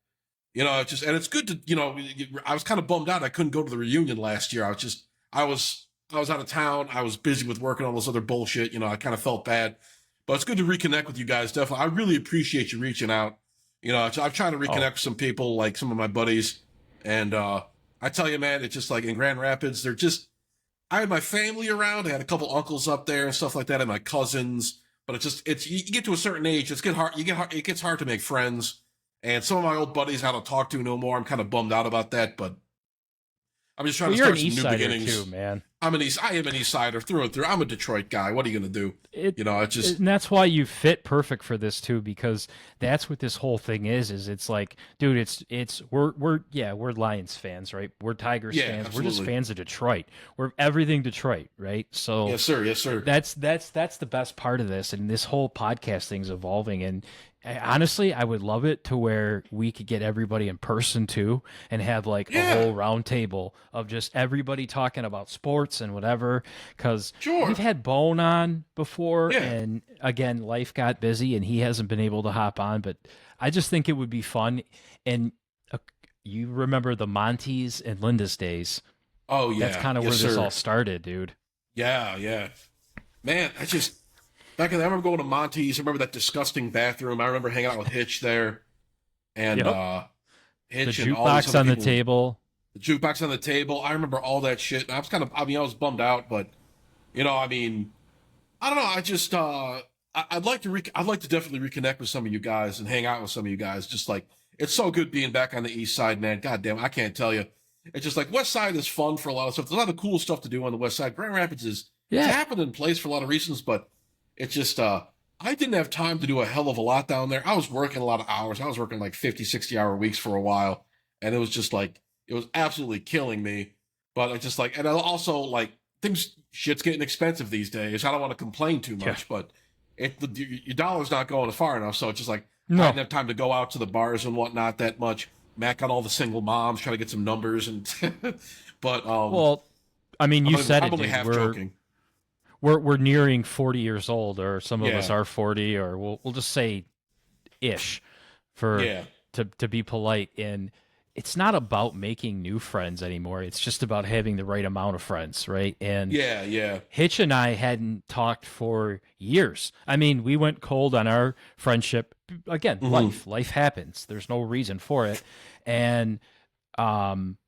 And it's good to, I was kind of bummed out I couldn't go to the reunion last year. I was out of town. I was busy with work and all this other bullshit. I kind of felt bad. But it's good to reconnect with you guys, definitely. I really appreciate you reaching out. I'm trying to reconnect with some people, like some of my buddies. And I tell you, man, it's just like in Grand Rapids, I had my family around. I had a couple uncles up there and stuff like that, and my cousins. But you get to a certain age, it gets hard to make friends. And some of my old buddies I don't talk to no more. I'm kind of bummed out about that, but I'm just trying to You're start an some East new Sider beginnings. too, man. I am an East Sider through and through. I'm a Detroit guy. What are you going to do? And that's why you fit perfect for this too, because that's what this whole thing is it's like, dude, we're Lions fans, right? We're Tigers Yeah, fans. absolutely. We're just fans of Detroit. We're everything Detroit, right? So Yes, sir. Yes, sir. that's the best part of this, and this whole podcast thing's evolving. And honestly, I would love it to where we could get everybody in person too, and have like a whole round table of just everybody talking about sports and whatever. Because Sure. we've had Bone on before, Yeah. and again, life got busy, and he hasn't been able to hop on. But I just think it would be fun, and you remember the Monty's and Linda's days. Oh yeah, That's kind of yes, where this sir. all started, dude. Yeah, yeah. Man, I just back in I remember going to Monty's. I remember that disgusting bathroom. I remember hanging out with Hitch there, and Yep. The Hitch and all these jukebox other on the people. table. The jukebox on the table. I remember all that shit. And I was kind of, I mean, I was bummed out, but I mean, I don't know. I just, I'd like to, I'd like to definitely reconnect with some of you guys and hang out with some of you guys. Just like it's so good being back on the East Side, man. God damn, I can't tell you. It's just like West Side is fun for a lot of stuff. There's a lot of cool stuff to do on the West Side. Grand Rapids is it's Yeah. happened in place for a lot of reasons, but it's just, I didn't have time to do a hell of a lot down there. I was working a lot of hours. I was working like 50, 60-hour weeks for a while, and it was just like it was absolutely killing me. But I just like, and I also like shit's getting expensive these days. I don't want to complain too much, Yeah. but your dollar's not going far enough. So it's just like I No. didn't have time to go out to the bars and whatnot that much. Matt got all the single moms trying to get some numbers, and but Well, I mean, you said I'm it, only dude. half joking. We're nearing 40 years old, or some of us Yeah. are 40, or we'll just say ish for Yeah, to be polite. And it's not about making new friends anymore. It's just about having the right amount of friends, right? And yeah, yeah, Hitch and I hadn't talked for years. I mean, we went cold on our friendship. Again, life happens. There's no reason for it. And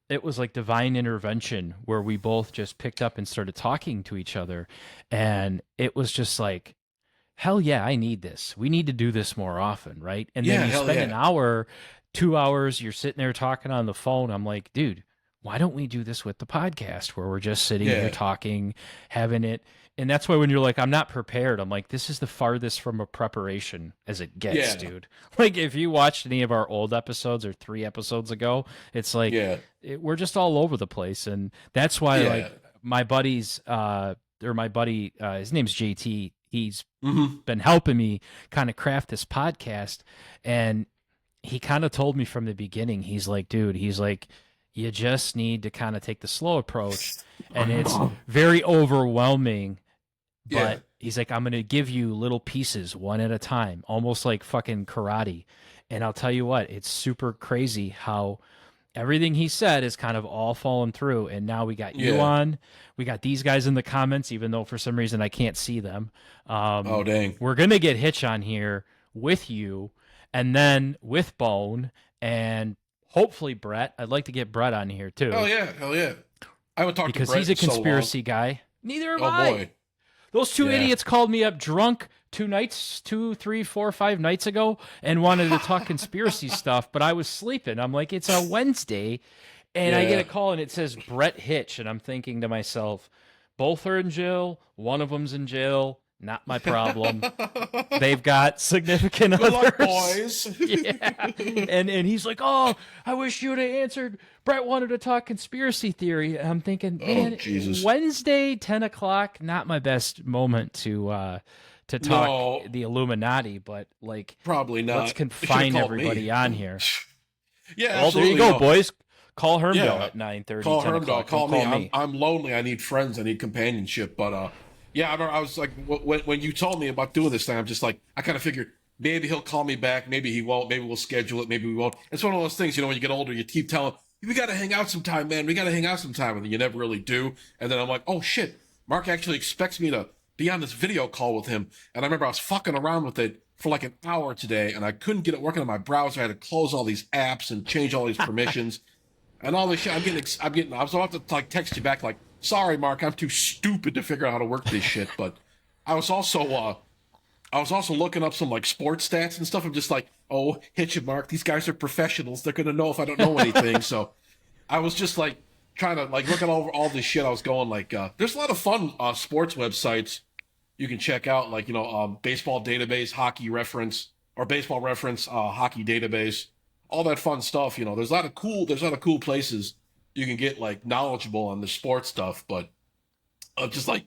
it was like divine intervention where we both just picked up and started talking to each other. And it was just like, hell yeah, I need this. We need to do this more often, right? And yeah, then you hell spend yeah. an hour, 2 hours, you're sitting there talking on the phone. I'm like, dude, why don't we do this with the podcast where we're just sitting here Yeah. talking, having it? And that's why when you're like, I'm not prepared, I'm like, this is the farthest from a preparation as it gets, Yeah. dude. Like, if you watched any of our old episodes or 3 episodes ago, it's like, Yeah. we're just all over the place. And that's why, Yeah. like, my buddies, or my buddy, his name's JT, he's been helping me kind of craft this podcast. And he kind of told me from the beginning, he's like, dude, he's like, you just need to kind of take the slow approach. And it's very overwhelming. But Yeah. he's like, I'm going to give you little pieces one at a time, almost like fucking karate. And I'll tell you what, it's super crazy how everything he said is kind of all fallen through. And now we got you Yeah. on. We got these guys in the comments, even though for some reason I can't see them. Oh dang. We're going to get Hitch on here with you and then with Bone and hopefully Brett. I'd like to get Brett on here too. Hell yeah. Hell yeah. I haven't talked Because to Brett he's a in so long. conspiracy guy. Neither am Oh I. boy. Those two Yeah. idiots called me up drunk 2, 3, 4, 5 nights ago and wanted to talk conspiracy stuff, but I was sleeping. I'm like, it's a Wednesday, and I get Yeah. a call and it says Brett Hitch, and I'm thinking to myself, both are in jail. One of them's in jail. Not my problem. They've got significant Good luck, others. boys. Yeah. And he's like, oh, I wish you'd have answered. Brett wanted to talk conspiracy theory. And I'm thinking, man, Jesus. Wednesday, 10 o'clock, not my best moment to talk No. the Illuminati, but like, Probably not. let's They should've confine called everybody me. on here. Yeah, Well, there absolutely. you go, No. boys. Call Hermdo Yeah. at 9:30, Call 10 Hermdo. o'clock. Call Don't me. I'm lonely. I need friends. I need companionship. But yeah, I remember I was like, when you told me about doing this thing, I'm just like, I kind of figured maybe he'll call me back. Maybe he won't. Maybe we'll schedule it. Maybe we won't. It's one of those things, when you get older, you keep telling, we got to hang out sometime, man. We got to hang out sometime. And then you never really do. And then I'm like, oh shit, Mark actually expects me to be on this video call with him. And I remember I was fucking around with it for like an hour today, and I couldn't get it working on my browser. I had to close all these apps and change all these permissions. And all this shit, I was about to like text you back like, sorry, Mark, I'm too stupid to figure out how to work this shit. But I was also looking up some like sports stats and stuff. I'm just like, oh, Hitch and Mark, these guys are professionals. They're gonna know if I don't know anything. So I was just like trying to like look at all this shit. I was going like, there's a lot of fun sports websites you can check out, like baseball database, hockey reference, or baseball reference, hockey database. All that fun stuff, there's a lot of cool places you can get like knowledgeable on the sports stuff, but just like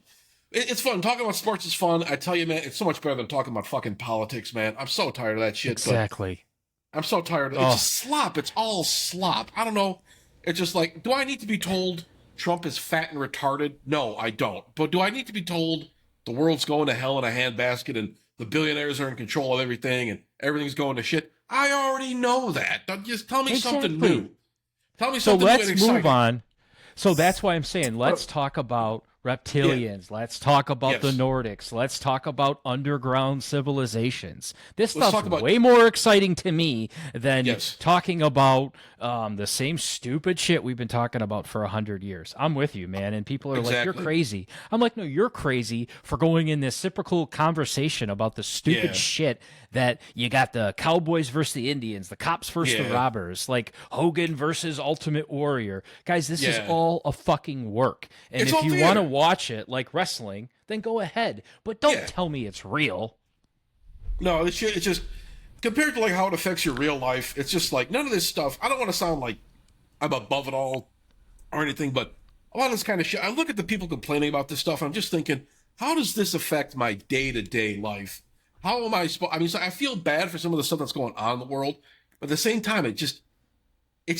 it's fun. Talking about sports is fun. I tell you, man, it's so much better than talking about fucking politics, man. I'm so tired of that shit. Exactly. But I'm so tired. It's just slop. It's all slop. I don't know. It's just like, do I need to be told Trump is fat and retarded? No, I don't. But do I need to be told the world's going to hell in a handbasket and the billionaires are in control of everything and everything's going to shit? I already know that. Don't just tell me something Exactly. new. Tell me So something new and let's exciting. move on. So that's why I'm saying let's talk about Yeah. reptilians. Let's talk about the Yes. Nordics. Let's talk about underground civilizations. This Let's stuff's talk about way more exciting to me than yes. talking about the same stupid shit we've been talking about for 100 years. I'm with you, man. And people are like, "You're Exactly. crazy." I'm like, "No, you're crazy for going in this reciprocal conversation about the stupid Yeah. shit that you got the Cowboys versus the Indians, the cops versus the Yeah. robbers, like Hogan versus Ultimate Warrior." Guys, this is Yeah. all a fucking work. And It's if all you want to theater. watch it like wrestling, then go ahead. But don't Yeah. tell me it's real. No, it's just compared to like how it affects your real life. It's just like none of this stuff. I don't want to sound like I'm above it all or anything, but a lot of this kind of shit. I look at the people complaining about this stuff. And I'm just thinking, how does this affect my day to day life? How am I supposed? I mean, so I feel bad for some of the stuff that's going on in the world, but at the same time, it's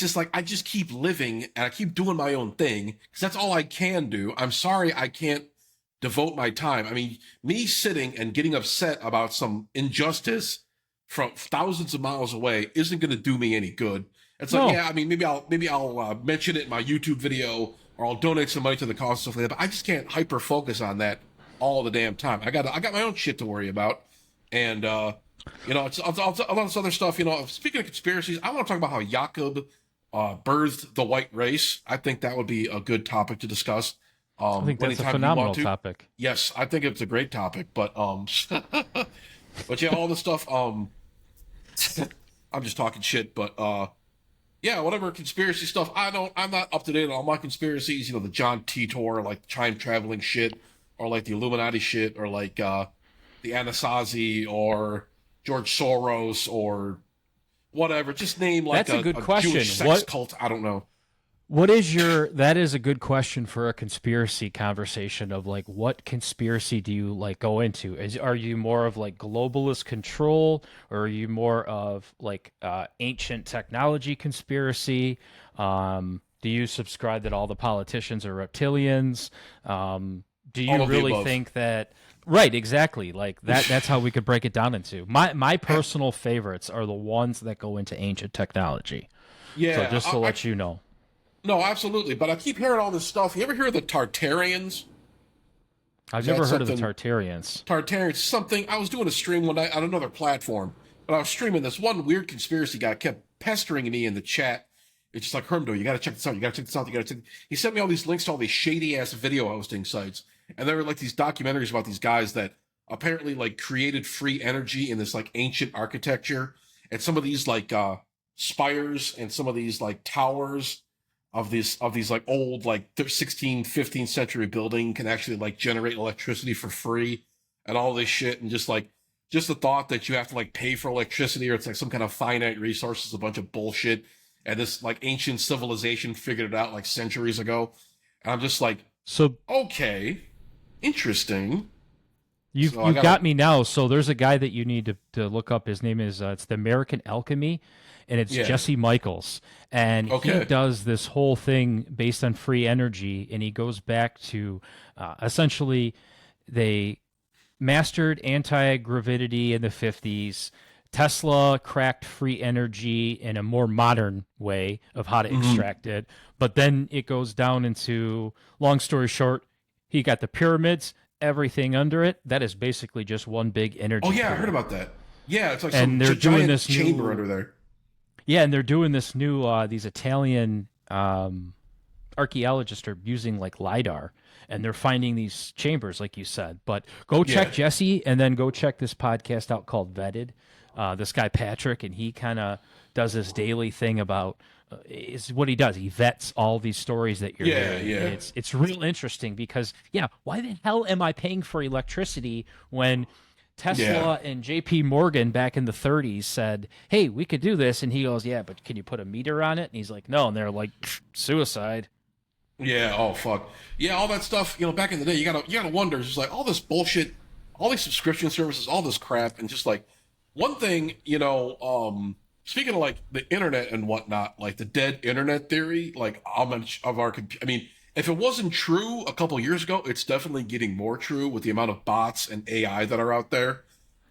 just like I just keep living and I keep doing my own thing because that's all I can do. I'm sorry I can't devote my time. I mean, me sitting and getting upset about some injustice from thousands of miles away isn't going to do me any good. It's like, No. yeah, I mean, maybe I'll mention it in my YouTube video or I'll donate some money to the cause and stuff like that. But I just can't hyper focus on that all the damn time. I got my own shit to worry about, and it's a lot of this other stuff. Speaking of conspiracies, I want to talk about how Jakob birthed the white race. I think that would be a good topic to discuss. I think that's a Anytime you want phenomenal to. topic. Yes, I think it's a great topic, but but yeah, all the stuff. I'm just talking shit, but yeah, whatever conspiracy stuff. I'm not up to date on all my conspiracies. The John Titor, like time traveling shit, or like the Illuminati shit, or like the Anasazi, or George Soros, or whatever. Just name like That's a good a question. Jewish sex cult. I don't know. That is a good question for a conspiracy conversation of like, what conspiracy do you like go into? Are you more of like globalist control, or are you more of like ancient technology conspiracy? Do you subscribe that all the politicians are reptilians? Do All you of the really above. think that? Right, exactly. Like that's how we could break it down into. My personal favorites are the ones that go into ancient technology. So Yeah, just to let you know. no, absolutely. But I keep hearing all this stuff. You ever hear of the Tartarians? I've Is that never heard of the something? Tartarians. Tartarians, something. I was doing a stream one night on another platform, but I was streaming this one weird conspiracy guy kept pestering me in the chat. It's just like, Hermdo, you got to check this out. You got to check this out. You got to check. He sent me all these links to all these shady ass video hosting sites, and there were like these documentaries about these guys that apparently like created free energy in this like ancient architecture, and some of these like spires and some of these like towers of these like old like 16th 15th century building can actually like generate electricity for free and all this shit, and just the thought that you have to like pay for electricity or it's like some kind of finite resource is a bunch of bullshit, and this like ancient civilization figured it out like centuries ago, and I'm just like, So okay, interesting. you've So I you've gotta, got me now. So there's a guy that you need to look up. His name is it's the American Alchemy, and it's yeah, Jesse Michaels, and he okay, does this whole thing based on free energy, and he goes back to essentially they mastered anti-gravity in the 50s. Tesla cracked free energy in a more modern way of how to hmm, extract it. But then it goes down into, long story short, he got the pyramids, everything under it. That is basically just one big oh energy yeah, I heard pool. about that. Yeah, it's like some And they're doing giant this chamber new, under there. yeah, and they're doing this new, these Italian archaeologists are using like LIDAR, and they're finding these chambers, like you said. But go check Yeah, Jesse, and then go check this podcast out called Vetted. This guy Patrick, and he kind of does this daily thing about is what he does. He vets all these stories that you're yeah, hearing, and yeah, it's real interesting because yeah, why the hell am I paying for electricity when yeah. Tesla and JP Morgan back in the 30s said, "Hey, we could do this," and he goes, "Yeah, but can you put a meter on it?" And he's like, "No," and they're like, "Suicide." Yeah. Oh fuck. Yeah. All that stuff. Back in the day, you gotta wonder. It's just like all this bullshit, all these subscription services, all this crap, and just like one thing. Speaking of like the internet and whatnot, like the dead internet theory, like how much of our, I mean, if it wasn't true a couple years ago, it's definitely getting more true with the amount of bots and AI that are out there.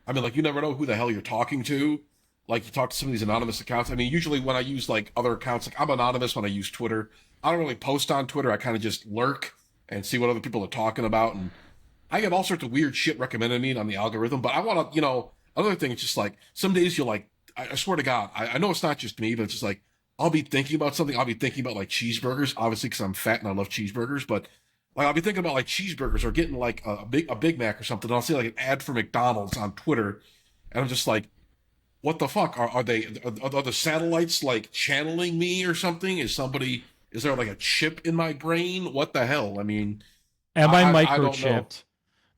I mean, like you never know who the hell you're talking to. like you talk to some of these anonymous accounts. I mean, usually when I use like other accounts, like I'm anonymous when I use Twitter. I don't really post on Twitter. I kind of just lurk and see what other people are talking about, and I get all sorts of weird shit recommended to me on the algorithm. But I want to, another thing is just like some days you'll like, I swear to God, I know it's not just me, but it's just like I'll be thinking about something. I'll be thinking about like cheeseburgers, obviously because I'm fat and I love cheeseburgers, but like I'll be thinking about like cheeseburgers or getting like a Big Mac or something. And I'll see like an ad for McDonald's on Twitter, and I'm just like, what the fuck are the satellites like channeling me or something? Is there like a chip in my brain? What the hell? I mean, am I I don't know. microchipped?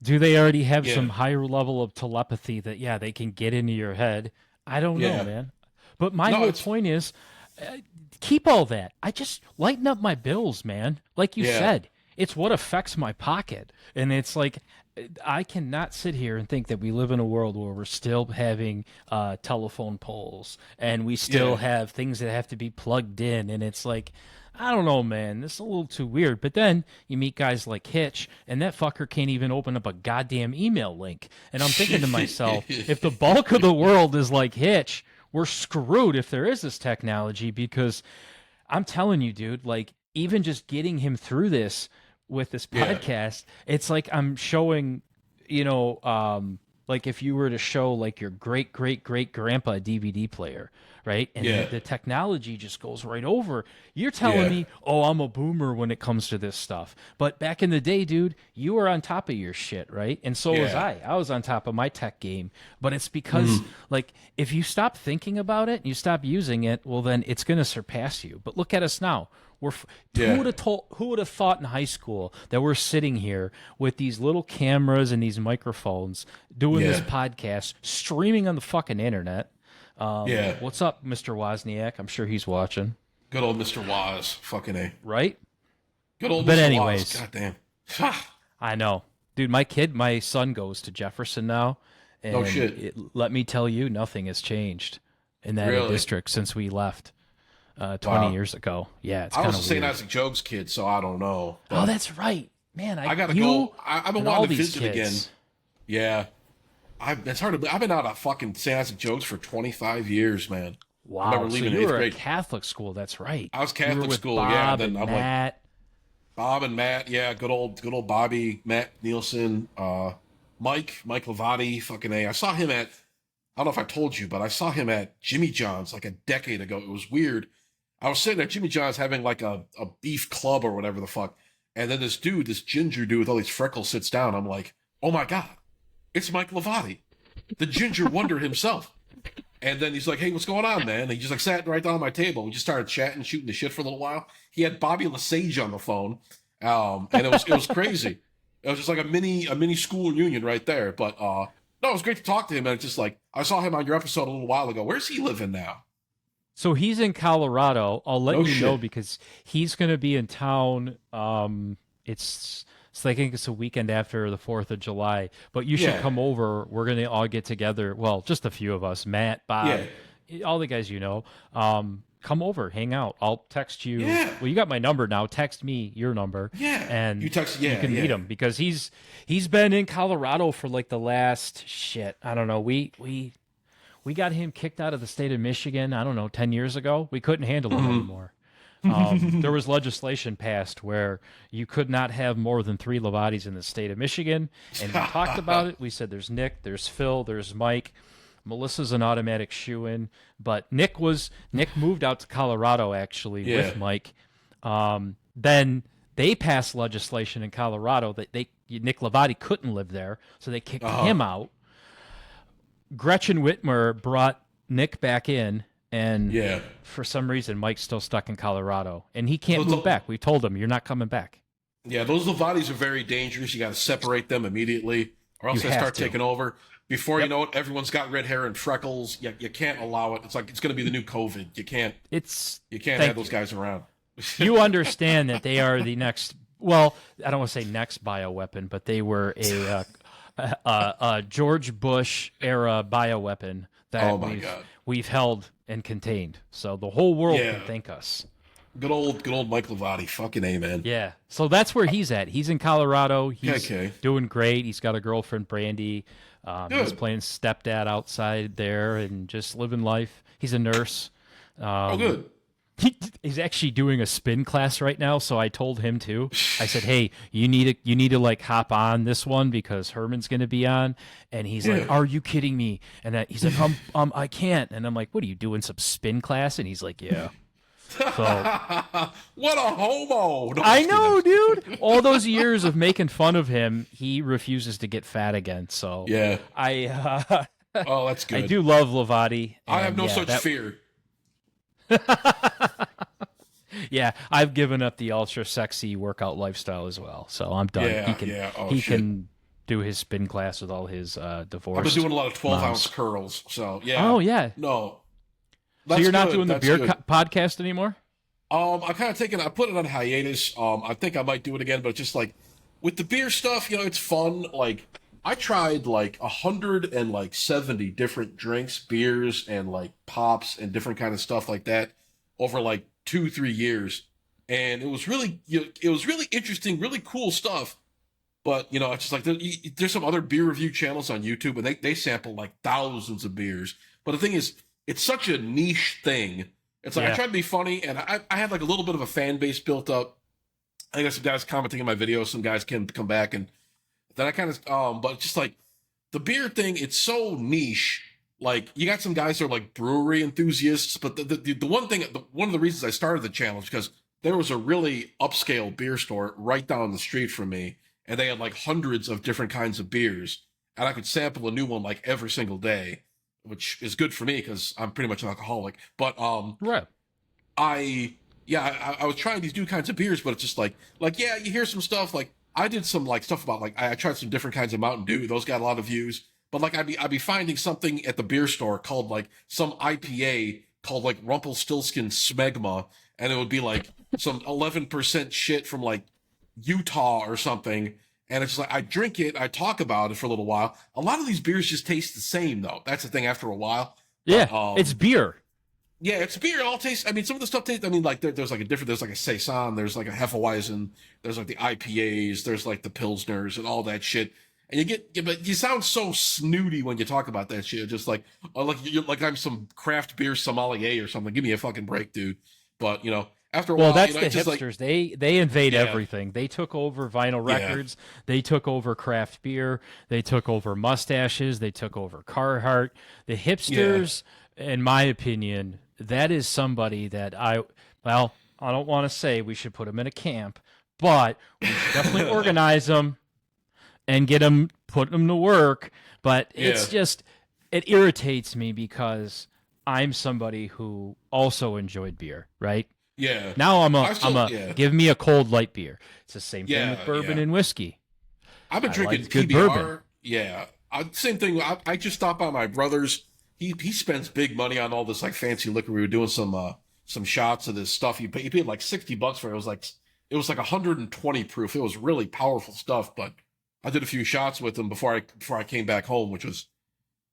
Do they already have Yeah, some higher level of telepathy that, yeah, they can get into your head? I don't know, yeah. man. But my No, whole it's point is, keep all that. I just lighten up my bills, man. Like you yeah, said, it's what affects my pocket. And it's like, I cannot sit here and think that we live in a world where we're still having telephone poles and we still yeah. have things that have to be plugged in. And it's like, I don't know, man. This is a little too weird. But then you meet guys like Hitch, and that fucker can't even open up a goddamn email link. And I'm thinking to myself, if the bulk of the world is like Hitch, we're screwed if there is this technology, because I'm telling you, dude, like even just getting him through this with this Yeah, podcast, it's like I'm showing, you know, like if you were to show like your great great great grandpa a DVD player, right? And yeah, the technology just goes right over. You're telling yeah, me, oh, I'm a boomer when it comes to this stuff. But back in the day, dude, you were on top of your shit, right? And so was yeah. I. I was on top of my tech game. But it's because, Mm, like, if you stop thinking about it and you stop using it, well, then it's going to surpass you. But look at us now. yeah, Who would have thought in high school that we're sitting here with these little cameras and these microphones doing this yeah, podcast, streaming on the fucking internet? yeah. What's up, Mr. Wozniak? I'm sure he's watching, Good old Mr. Waz. Fucking A. right? Good old But Mr. Waz. anyways, Goddamn. I know, dude. My son goes to Jefferson now, No and shit. let me tell you, nothing has changed in that Really? district since we left 20 Wow. years ago. Yeah, it's I kind was a of St. weird. Isaac Jogues kid, so I don't know. Oh, But that's right, man. I gotta You go. I've been and all wanting to these visit again. kids. Yeah. It's hard to believe. I've been out of fucking St. Isaac Jogues for 25 years, man. I remember Wow. So leaving in you eighth were at grade. Catholic school. That's right. I was You were Catholic with school, yeah. And Bob then and I'm like, Matt. Bob and Matt, yeah, good old Bobby, Matt Nielsen, Mike Lavati, fucking A. I saw him at, I don't know if I told you, but I saw him at Jimmy John's like a decade ago. It was weird. I was sitting at Jimmy John's having like a beef club or whatever the fuck. And then this ginger dude with all these freckles sits down. I'm like, oh my God, it's Mike Lavati, the ginger wonder himself. And then he's like, hey, what's going on, man? And he just like sat right down on my table. We just started chatting, shooting the shit for a little while. He had Bobby Lesage on the phone. And it was crazy. It was just like a mini school reunion right there. But no, it was great to talk to him. And it's just like I saw him on your episode a little while ago. Where's he living now? So he's in Colorado. I'll let No you know shit. because he's going to be in town. I think it's a weekend after the 4th of July. But you should Yeah. come over. We're going to all get together. Well, just a few of us. Matt, Bob, Yeah. all the guys you know. Come over, hang out. I'll text you. Yeah. Well, you got my number now. Text me your number, Yeah. and You text you yeah, can yeah. meet him because he's been in Colorado for like the last shit. I don't know. We got him kicked out of the state of Michigan, I don't know, 10 years ago. We couldn't handle him anymore. There was legislation passed where you could not have more than 3 Lavatis in the state of Michigan. And we talked about it. We said there's Nick, there's Phil, there's Mike. Melissa's an automatic shoe-in. But Nick moved out to Colorado, actually, Yeah. with Mike. Then they passed legislation in Colorado that Nick Lavati couldn't live there, so they kicked him out. Gretchen Whitmer brought Nick back in, and Yeah. for some reason, Mike's still stuck in Colorado, and he can't So move back. We told him, you're not coming back. Yeah, those Lavatis are very dangerous. You got to separate them immediately, or else You they have start to. taking over. Before you know it, everyone's got red hair and freckles. You can't allow it. It's like it's going to be the new COVID. You can't Thank have those guys around. You understand that they are the next, well, I don't want to say next bioweapon, but they were a George Bush era bioweapon that Oh my God. we've held and contained. So the whole world Yeah. can thank us. Good old Mike Levati. Fucking A, man. Yeah. So that's where he's at. He's in Colorado. He's Okay. doing great. He's got a girlfriend, Brandy. He's Good. playing stepdad outside there and just living life. He's a nurse. Oh, good. He's actually doing a spin class right now, so I told him too. I said, "Hey, you need to like hop on this one because Herman's going to be on." And he's Yeah. like, "Are you kidding me?" And he's like, I can't." And I'm like, "What are you doing? Some spin class?" And he's like, "Yeah." So What a homo! No, I I'm just know, kidding. dude. All those years of making fun of him, he refuses to get fat again. So Yeah. I Oh, that's I good. do love Levati. I have and no yeah, such fear. Yeah, I've given up the ultra sexy workout lifestyle as well. So I'm done. Yeah, He can yeah. Oh, he shit. can do his spin class with all his I've been divorced doing a lot of 12-ounce moms. curls, so yeah. Oh yeah. No, So that's you're not good. doing the That's beer good. podcast anymore? I kind of I put it on hiatus. I think I might do it again, but just like with the beer stuff, it's fun. Like I tried like 170 different drinks, beers, and like pops and different kind of stuff like that over like 2, 3 years, and it was really, it was really interesting, really cool stuff. But it's just like there's some other beer review channels on YouTube, and they sample like thousands of beers. But the thing is, it's such a niche thing. It's like I Yeah. try to be funny, and I had like a little bit of a fan base built up. I got some guys commenting on my videos. Some guys can come back, and then I kind of but just like the beer thing, it's so niche. Like you got some guys that are like brewery enthusiasts, but the one thing, one of the reasons I started the channel is because there was a really upscale beer store right down the street from me, and they had like hundreds of different kinds of beers, and I could sample a new one like every single day, which is good for me because I'm pretty much an alcoholic. But Right. I was trying these new kinds of beers, but it's just like yeah, you hear some stuff like I did some like stuff about like I tried some different kinds of Mountain Dew. Those got a lot of views, but like I'd be finding something at the beer store called like some IPA called like Rumpelstiltskin Smegma, and it would be like some 11% shit from like Utah or something. And it's just like I drink it, I talk about it for a little while. A lot of these beers just taste the same though. That's the thing after a while. Yeah. But, It's beer. yeah, it's beer. It all tastes. I mean, some of the stuff tastes. I mean, like there's like a different. There's like a saison. There's like a Hefeweizen. There's like the IPAs. There's like the pilsners and all that shit. And but you sound so snooty when you talk about that shit. Just like, like I'm some craft beer sommelier or something. Give me a fucking break, dude. But after a Well, while, that's the it's just like, hipsters. They invade Yeah. everything. They took over vinyl Yeah. records. They took over craft beer. They took over mustaches. They took over Carhartt. The hipsters, in my opinion, that is somebody that I don't want to say we should put them in a camp, but we should definitely organize them and put them to work. But it's Yeah. just, it irritates me because I'm somebody who also enjoyed beer, right? yeah, Now give me a cold light beer. It's the same thing Yeah, with bourbon yeah. and whiskey. I've been I drinking like good PBR. bourbon. Yeah, same thing. I just stopped by my brother's. He spends big money on all this like fancy liquor. We were doing some shots of this stuff. He paid like $60 for it. It was like 120 proof. It was really powerful stuff. But I did a few shots with him before I came back home, which was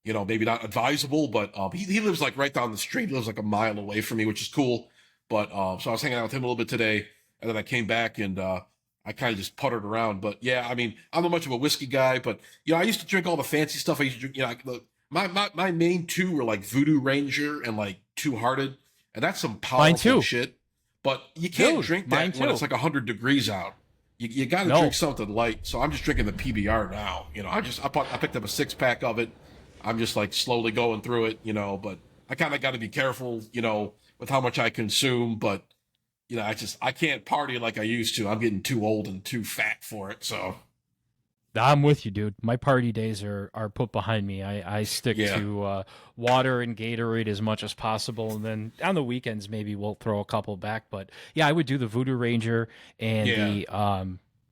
maybe not advisable. But he lives like right down the street. He lives like a mile away from me, which is cool. But so I was hanging out with him a little bit today, and then I came back and I kind of just puttered around. But yeah, I mean, I'm not much of a whiskey guy, but I used to drink all the fancy stuff. I used to drink, like, my main two were like Voodoo Ranger and like Two Hearted, and that's some Mine powerful too. shit. But you can't Dude, drink mine that when too. it's like 100 degrees out. You got to No. drink something light. So I'm just drinking the PBR now. I picked up a 6-pack of it. I'm just like slowly going through it, but I kind of got to be careful, with how much I consume. But I can't party like I used to. I'm getting too old and too fat for it. So I'm with you, dude. My party days are put behind me. I stick Yeah. to water and Gatorade as much as possible, and then on the weekends maybe we'll throw a couple back. But yeah, I would do the Voodoo Ranger and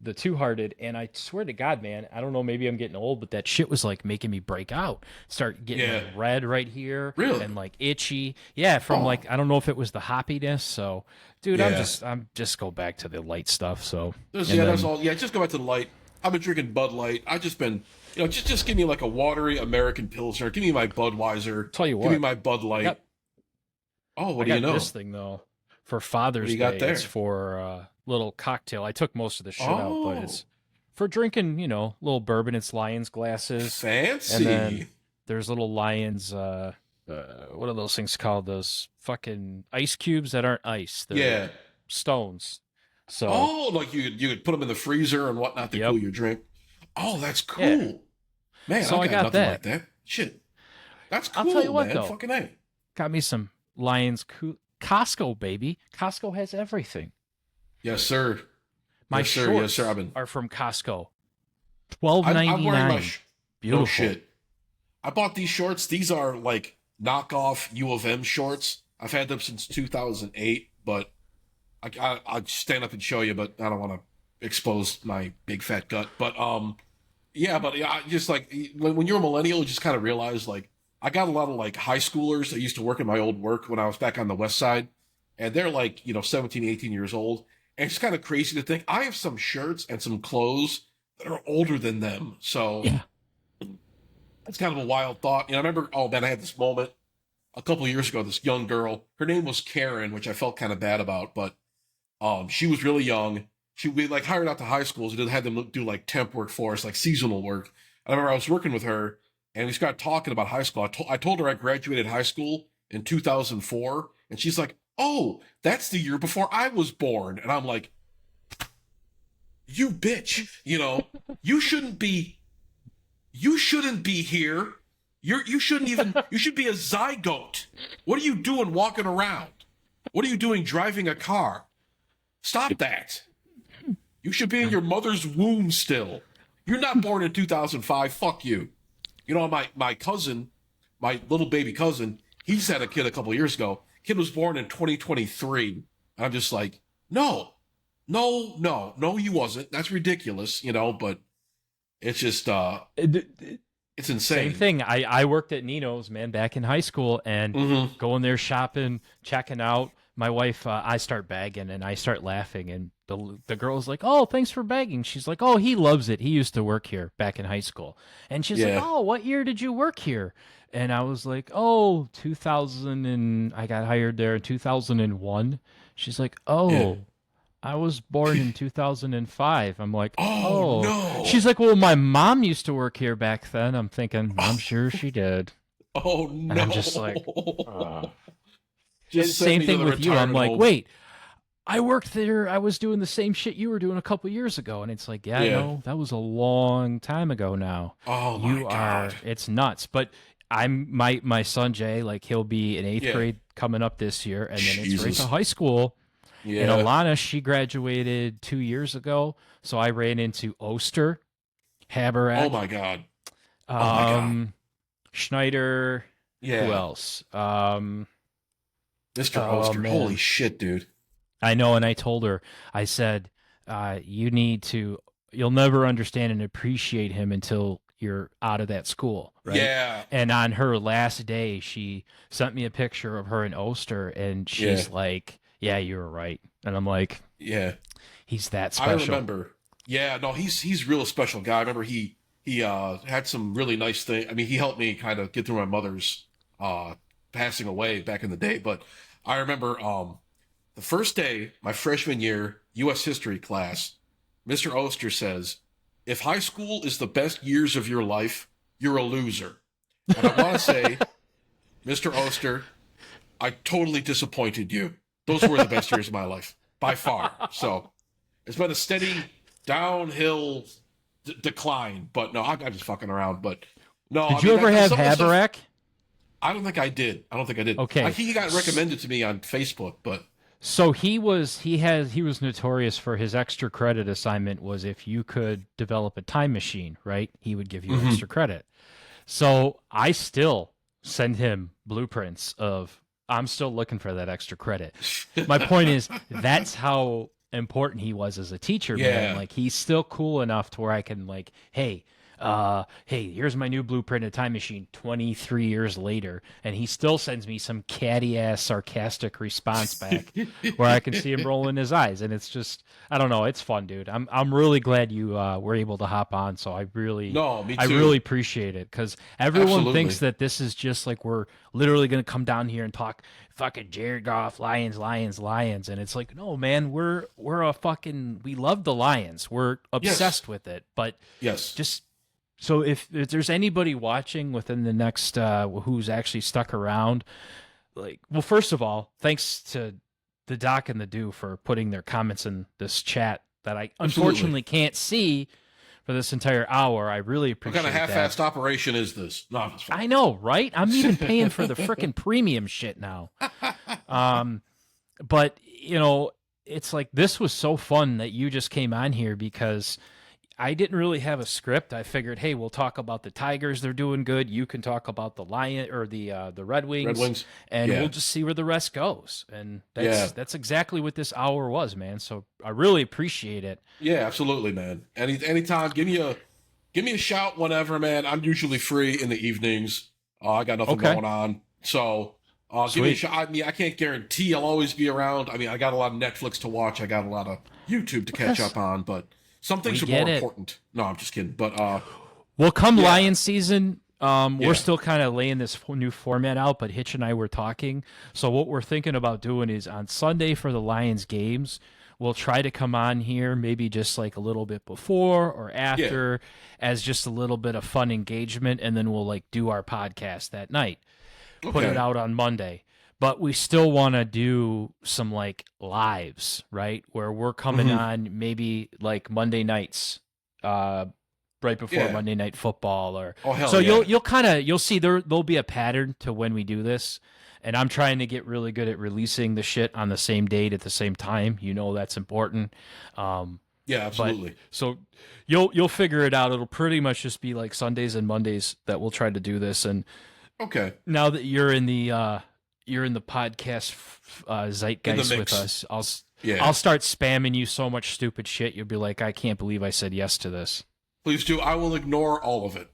the Two Hearted, and I swear to God, man, I don't know, maybe I'm getting old, but that shit was like making me break out, start getting Yeah. like red right here, Really? and like itchy. Yeah, from Oh. like I don't know if it was the hoppiness. So, dude, Yeah. I'm just go back to the light stuff. So That's and then- all. Yeah, just go back to the light. I've been drinking Bud Light. I've just been, just give me like a watery American Pilsner. Give me my Budweiser. Tell you Give me what. my Bud Light. got- Oh, what I do you got know? this thing though. for What do Father's you got Day. It's there? for a little cocktail. I took most of the shit out, but Oh, it's for drinking, little bourbon. It's Lions glasses. And then fancy. there's little Lions, what are those things called? Those fucking ice cubes that aren't ice. They're Yeah. stones. So, Oh, like you could put them in the freezer and whatnot to yep. cool your drink. Oh, that's Yeah. cool. Man, So I I got got nothing that. like that. Shit. That's I'll tell you cool, what, man. though. Fucking A. Got me some Lions Costco, baby. Costco has everything. Yes, sir. My Yes, sir. Yes, sir. shorts are from Costco. Twelve I'm ninety wearing my nine. no Beautiful. shit. I bought these shorts. These are like knockoff U of M shorts. I've had them since 2008, but I'll stand up and show you, but I don't want to expose my big fat gut. But yeah, but yeah, just like when you're a millennial, you just kind of realize like I got a lot of like high schoolers that used to work in my old work when I was back on the west side, and they're like 17, 18 years old, and it's kind of crazy to think I have some shirts and some clothes that are older than them. So Yeah. it's kind of a wild thought. I remember, oh man, I had this moment a couple of years ago. This young girl, her name was Karen, which I felt kind of bad about, but she was really young. We like hired out to high schools and had them do like temp work for us, like seasonal work. I remember I was working with her and we started talking about high school. I told her I graduated high school in 2004, and she's like, "Oh, that's the year before I was born." And I'm like, "You bitch, you shouldn't be here. You shouldn't even. You should be a zygote. What are you doing walking around? What are you doing driving a car? Stop that. You should be in your mother's womb still. You're not born in 2005. Fuck you." My cousin, my little baby cousin, he's had a kid a couple years ago. Kid was born in 2023. I'm just like, no, you wasn't. That's ridiculous, but it's just, it's insane. Same thing. I worked at Nino's, man, back in high school, and going there shopping, checking out. My wife, I start bagging, and I start laughing, and the girl's like, "Oh, thanks for bagging." She's like, "Oh, he loves it. He used to work here back in high school." And she's like, Yeah. "Oh, what year did you work here?" And I was like, "Oh, 2000, and I got hired there in 2001." She's like, "Oh, Yeah. I was born in 2005. I'm like, Oh, "Oh." no. She's like, "Well, my mom used to work here back then." I'm thinking, "I'm sure she did." Oh, no. And I'm just like, Just send same me to thing the with you. I'm retirement like, home. "Wait, I worked there. I was doing the same shit you were doing a couple years ago." And it's like, yeah, Yeah. no, that was a long time ago now. Oh, my God. It's nuts. But my son Jay, like he'll be in eighth Yeah. grade coming up this year, and then it's right Jesus. to high school. And Yeah. Alana, she graduated 2 years ago, so I ran into Oster, Haberak, Oh, my God. Oh, my God. Schneider. Yeah. Who else? Mr. Oh, Oster. man. Holy shit, dude. I know, and I told her, I said, you'll never understand and appreciate him until you're out of that school, right? Yeah. And on her last day, she sent me a picture of her in Oster, and she's Yeah. like, "Yeah, you were right." And I'm like, Yeah. he's that I special. remember. Yeah, no, he's a real special guy. I remember he had some really nice thing. I mean, he helped me kind of get through my mother's passing away back in the day. But I remember the first day, my freshman year, U.S. history class, Mr. Oster says, "If high school is the best years of your life, you're a loser." And I want to say, Mr. Oster, I totally disappointed you. Those were the best years of my life, by far. So it's been a steady downhill decline. But no, I'm just fucking around. But no, Did you ever have some of the stuff- Haberak? I don't think I did. Okay. He got recommended to me on Facebook, but So he was notorious for his extra credit assignment was if you could develop a time machine, right? He would give you extra credit. So I still send him blueprints of I'm still looking for that extra credit. My point is that's how important he was as a teacher, Yeah. man. Like he's still cool enough to where I can like, hey, hey, here's my new blueprint of time machine 23 years later. And he still sends me some catty ass sarcastic response back where I can see him rolling his eyes. And it's just, I don't know. It's fun, dude. I'm really glad you were able to hop on. So No, me I too. really appreciate it because everyone thinks Absolutely. that this is just like we're literally going to come down here and talk fucking Jared Goff, Lions, Lions, Lions. And it's like, no, man, we're a fucking, we love the Lions. We're Yes. obsessed with it. But Yes. just so if there's anybody watching within the next who's actually stuck around, like, well, first of all, thanks to the Doc and the Do for putting their comments in this chat that I Absolutely. unfortunately can't see for this entire hour. I really What kind of appreciate that. half-assed operation is this? No, it's fine. I know, right? I'm even paying for the freaking premium shit now. But it's like this was so fun that you just came on here because I didn't really have a script. I figured, hey, we'll talk about the Tigers. They're doing good. You can talk about the Lion or the Red Red Wings, Wings. and Yeah. we'll just see where the rest goes. And Yeah. that's exactly what this hour was, man. So I really appreciate it. Yeah, absolutely, man. Anytime, give me a shout whenever, man. I'm usually free in the evenings. I got nothing Okay, going on, so give me a sweet. shot. I mean, I can't guarantee I'll always be around. I mean, I got a lot of Netflix to watch. I got a lot of YouTube to catch Yes, up on, but some we things are get more it. important. No, I'm just kidding. But Well, come yeah, Lion season, we're yeah, still kind of laying this new format out, but Hitch and I were talking. So what we're thinking about doing is on Sunday for the Lions games, we'll try to come on here maybe just like a little bit before or yeah. after as just a little bit of fun engagement, and then we'll like do our podcast that night, put it Okay. out on Monday. But we still want to do some like lives, right? Where we're coming Hmm. on maybe like Monday nights, right before Yeah. Monday Night Football, or Oh hell so yeah. you'll see there'll be a pattern to when we do this, and I'm trying to get really good at releasing the shit on the same date at the same time. That's important. Um, Yeah, but absolutely. so you'll figure it out. It'll pretty much just be like Sundays and Mondays that we'll try to do this. And Okay. now that you're in the podcast In the zeitgeist with mix. us, Yeah. I'll start spamming you so much stupid shit. You'll be like, I can't believe I said yes to this. Please do. I will ignore all of it.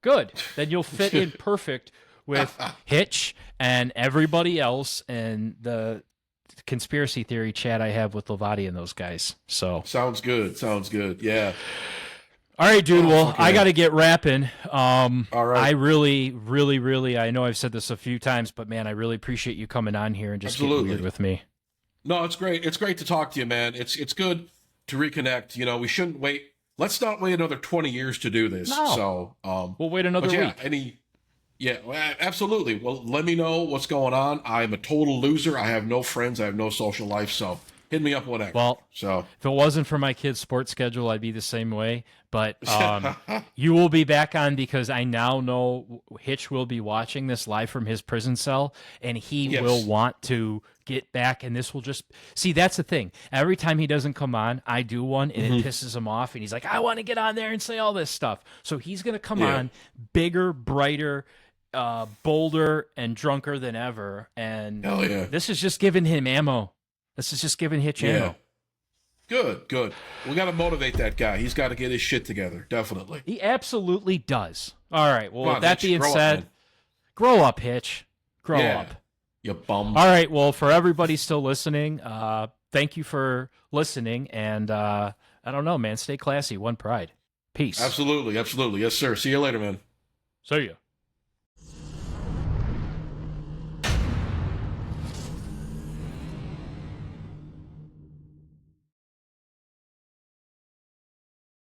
Good. Then you'll fit in perfect with Hitch and everybody else and the conspiracy theory chat I have with Levati and those guys. So, Sounds good. Sounds good. Yeah. all right, dude. Oh Well, fuck I yeah. got to get rapping. All I right. really, really, really, I know I've said this a few times, but man, I really appreciate you coming on here and just getting weird Absolutely. with me. No, it's great. It's great to talk to you, man. It's good to reconnect. We shouldn't wait. Let's not wait another 20 years to do this. No, So, we'll wait another but yeah, week. yeah, absolutely. Well, let me know what's going on. I'm a total loser. I have no friends. I have no social life. So hit me up whenever. Well, So, if it wasn't for my kid's sports schedule, I'd be the same way. But you will be back on because I now know Hitch will be watching this live from his prison cell, and he will yes. want to get back. And this will just see. That's the thing. Every time he doesn't come on, I do one, and it pisses him off. And he's like, "I want to get on there and say all this stuff." So he's gonna come Yeah. on, bigger, brighter, bolder, and drunker than ever. And Hell yeah. this is just giving him ammo. This is just giving Hitch Yeah. ammo. Good, good. We got to motivate that guy. He's got to get his shit together. Definitely. He absolutely does. All right. Well, Come with on, that Hitch. being Grow up, said, man. grow up, Hitch. Grow Yeah. up. You bum. All right. Well, for everybody still listening, thank you for listening. And I don't know, man. Stay classy. One pride. Peace. Absolutely. Absolutely. Yes, sir. See you later, man. See ya.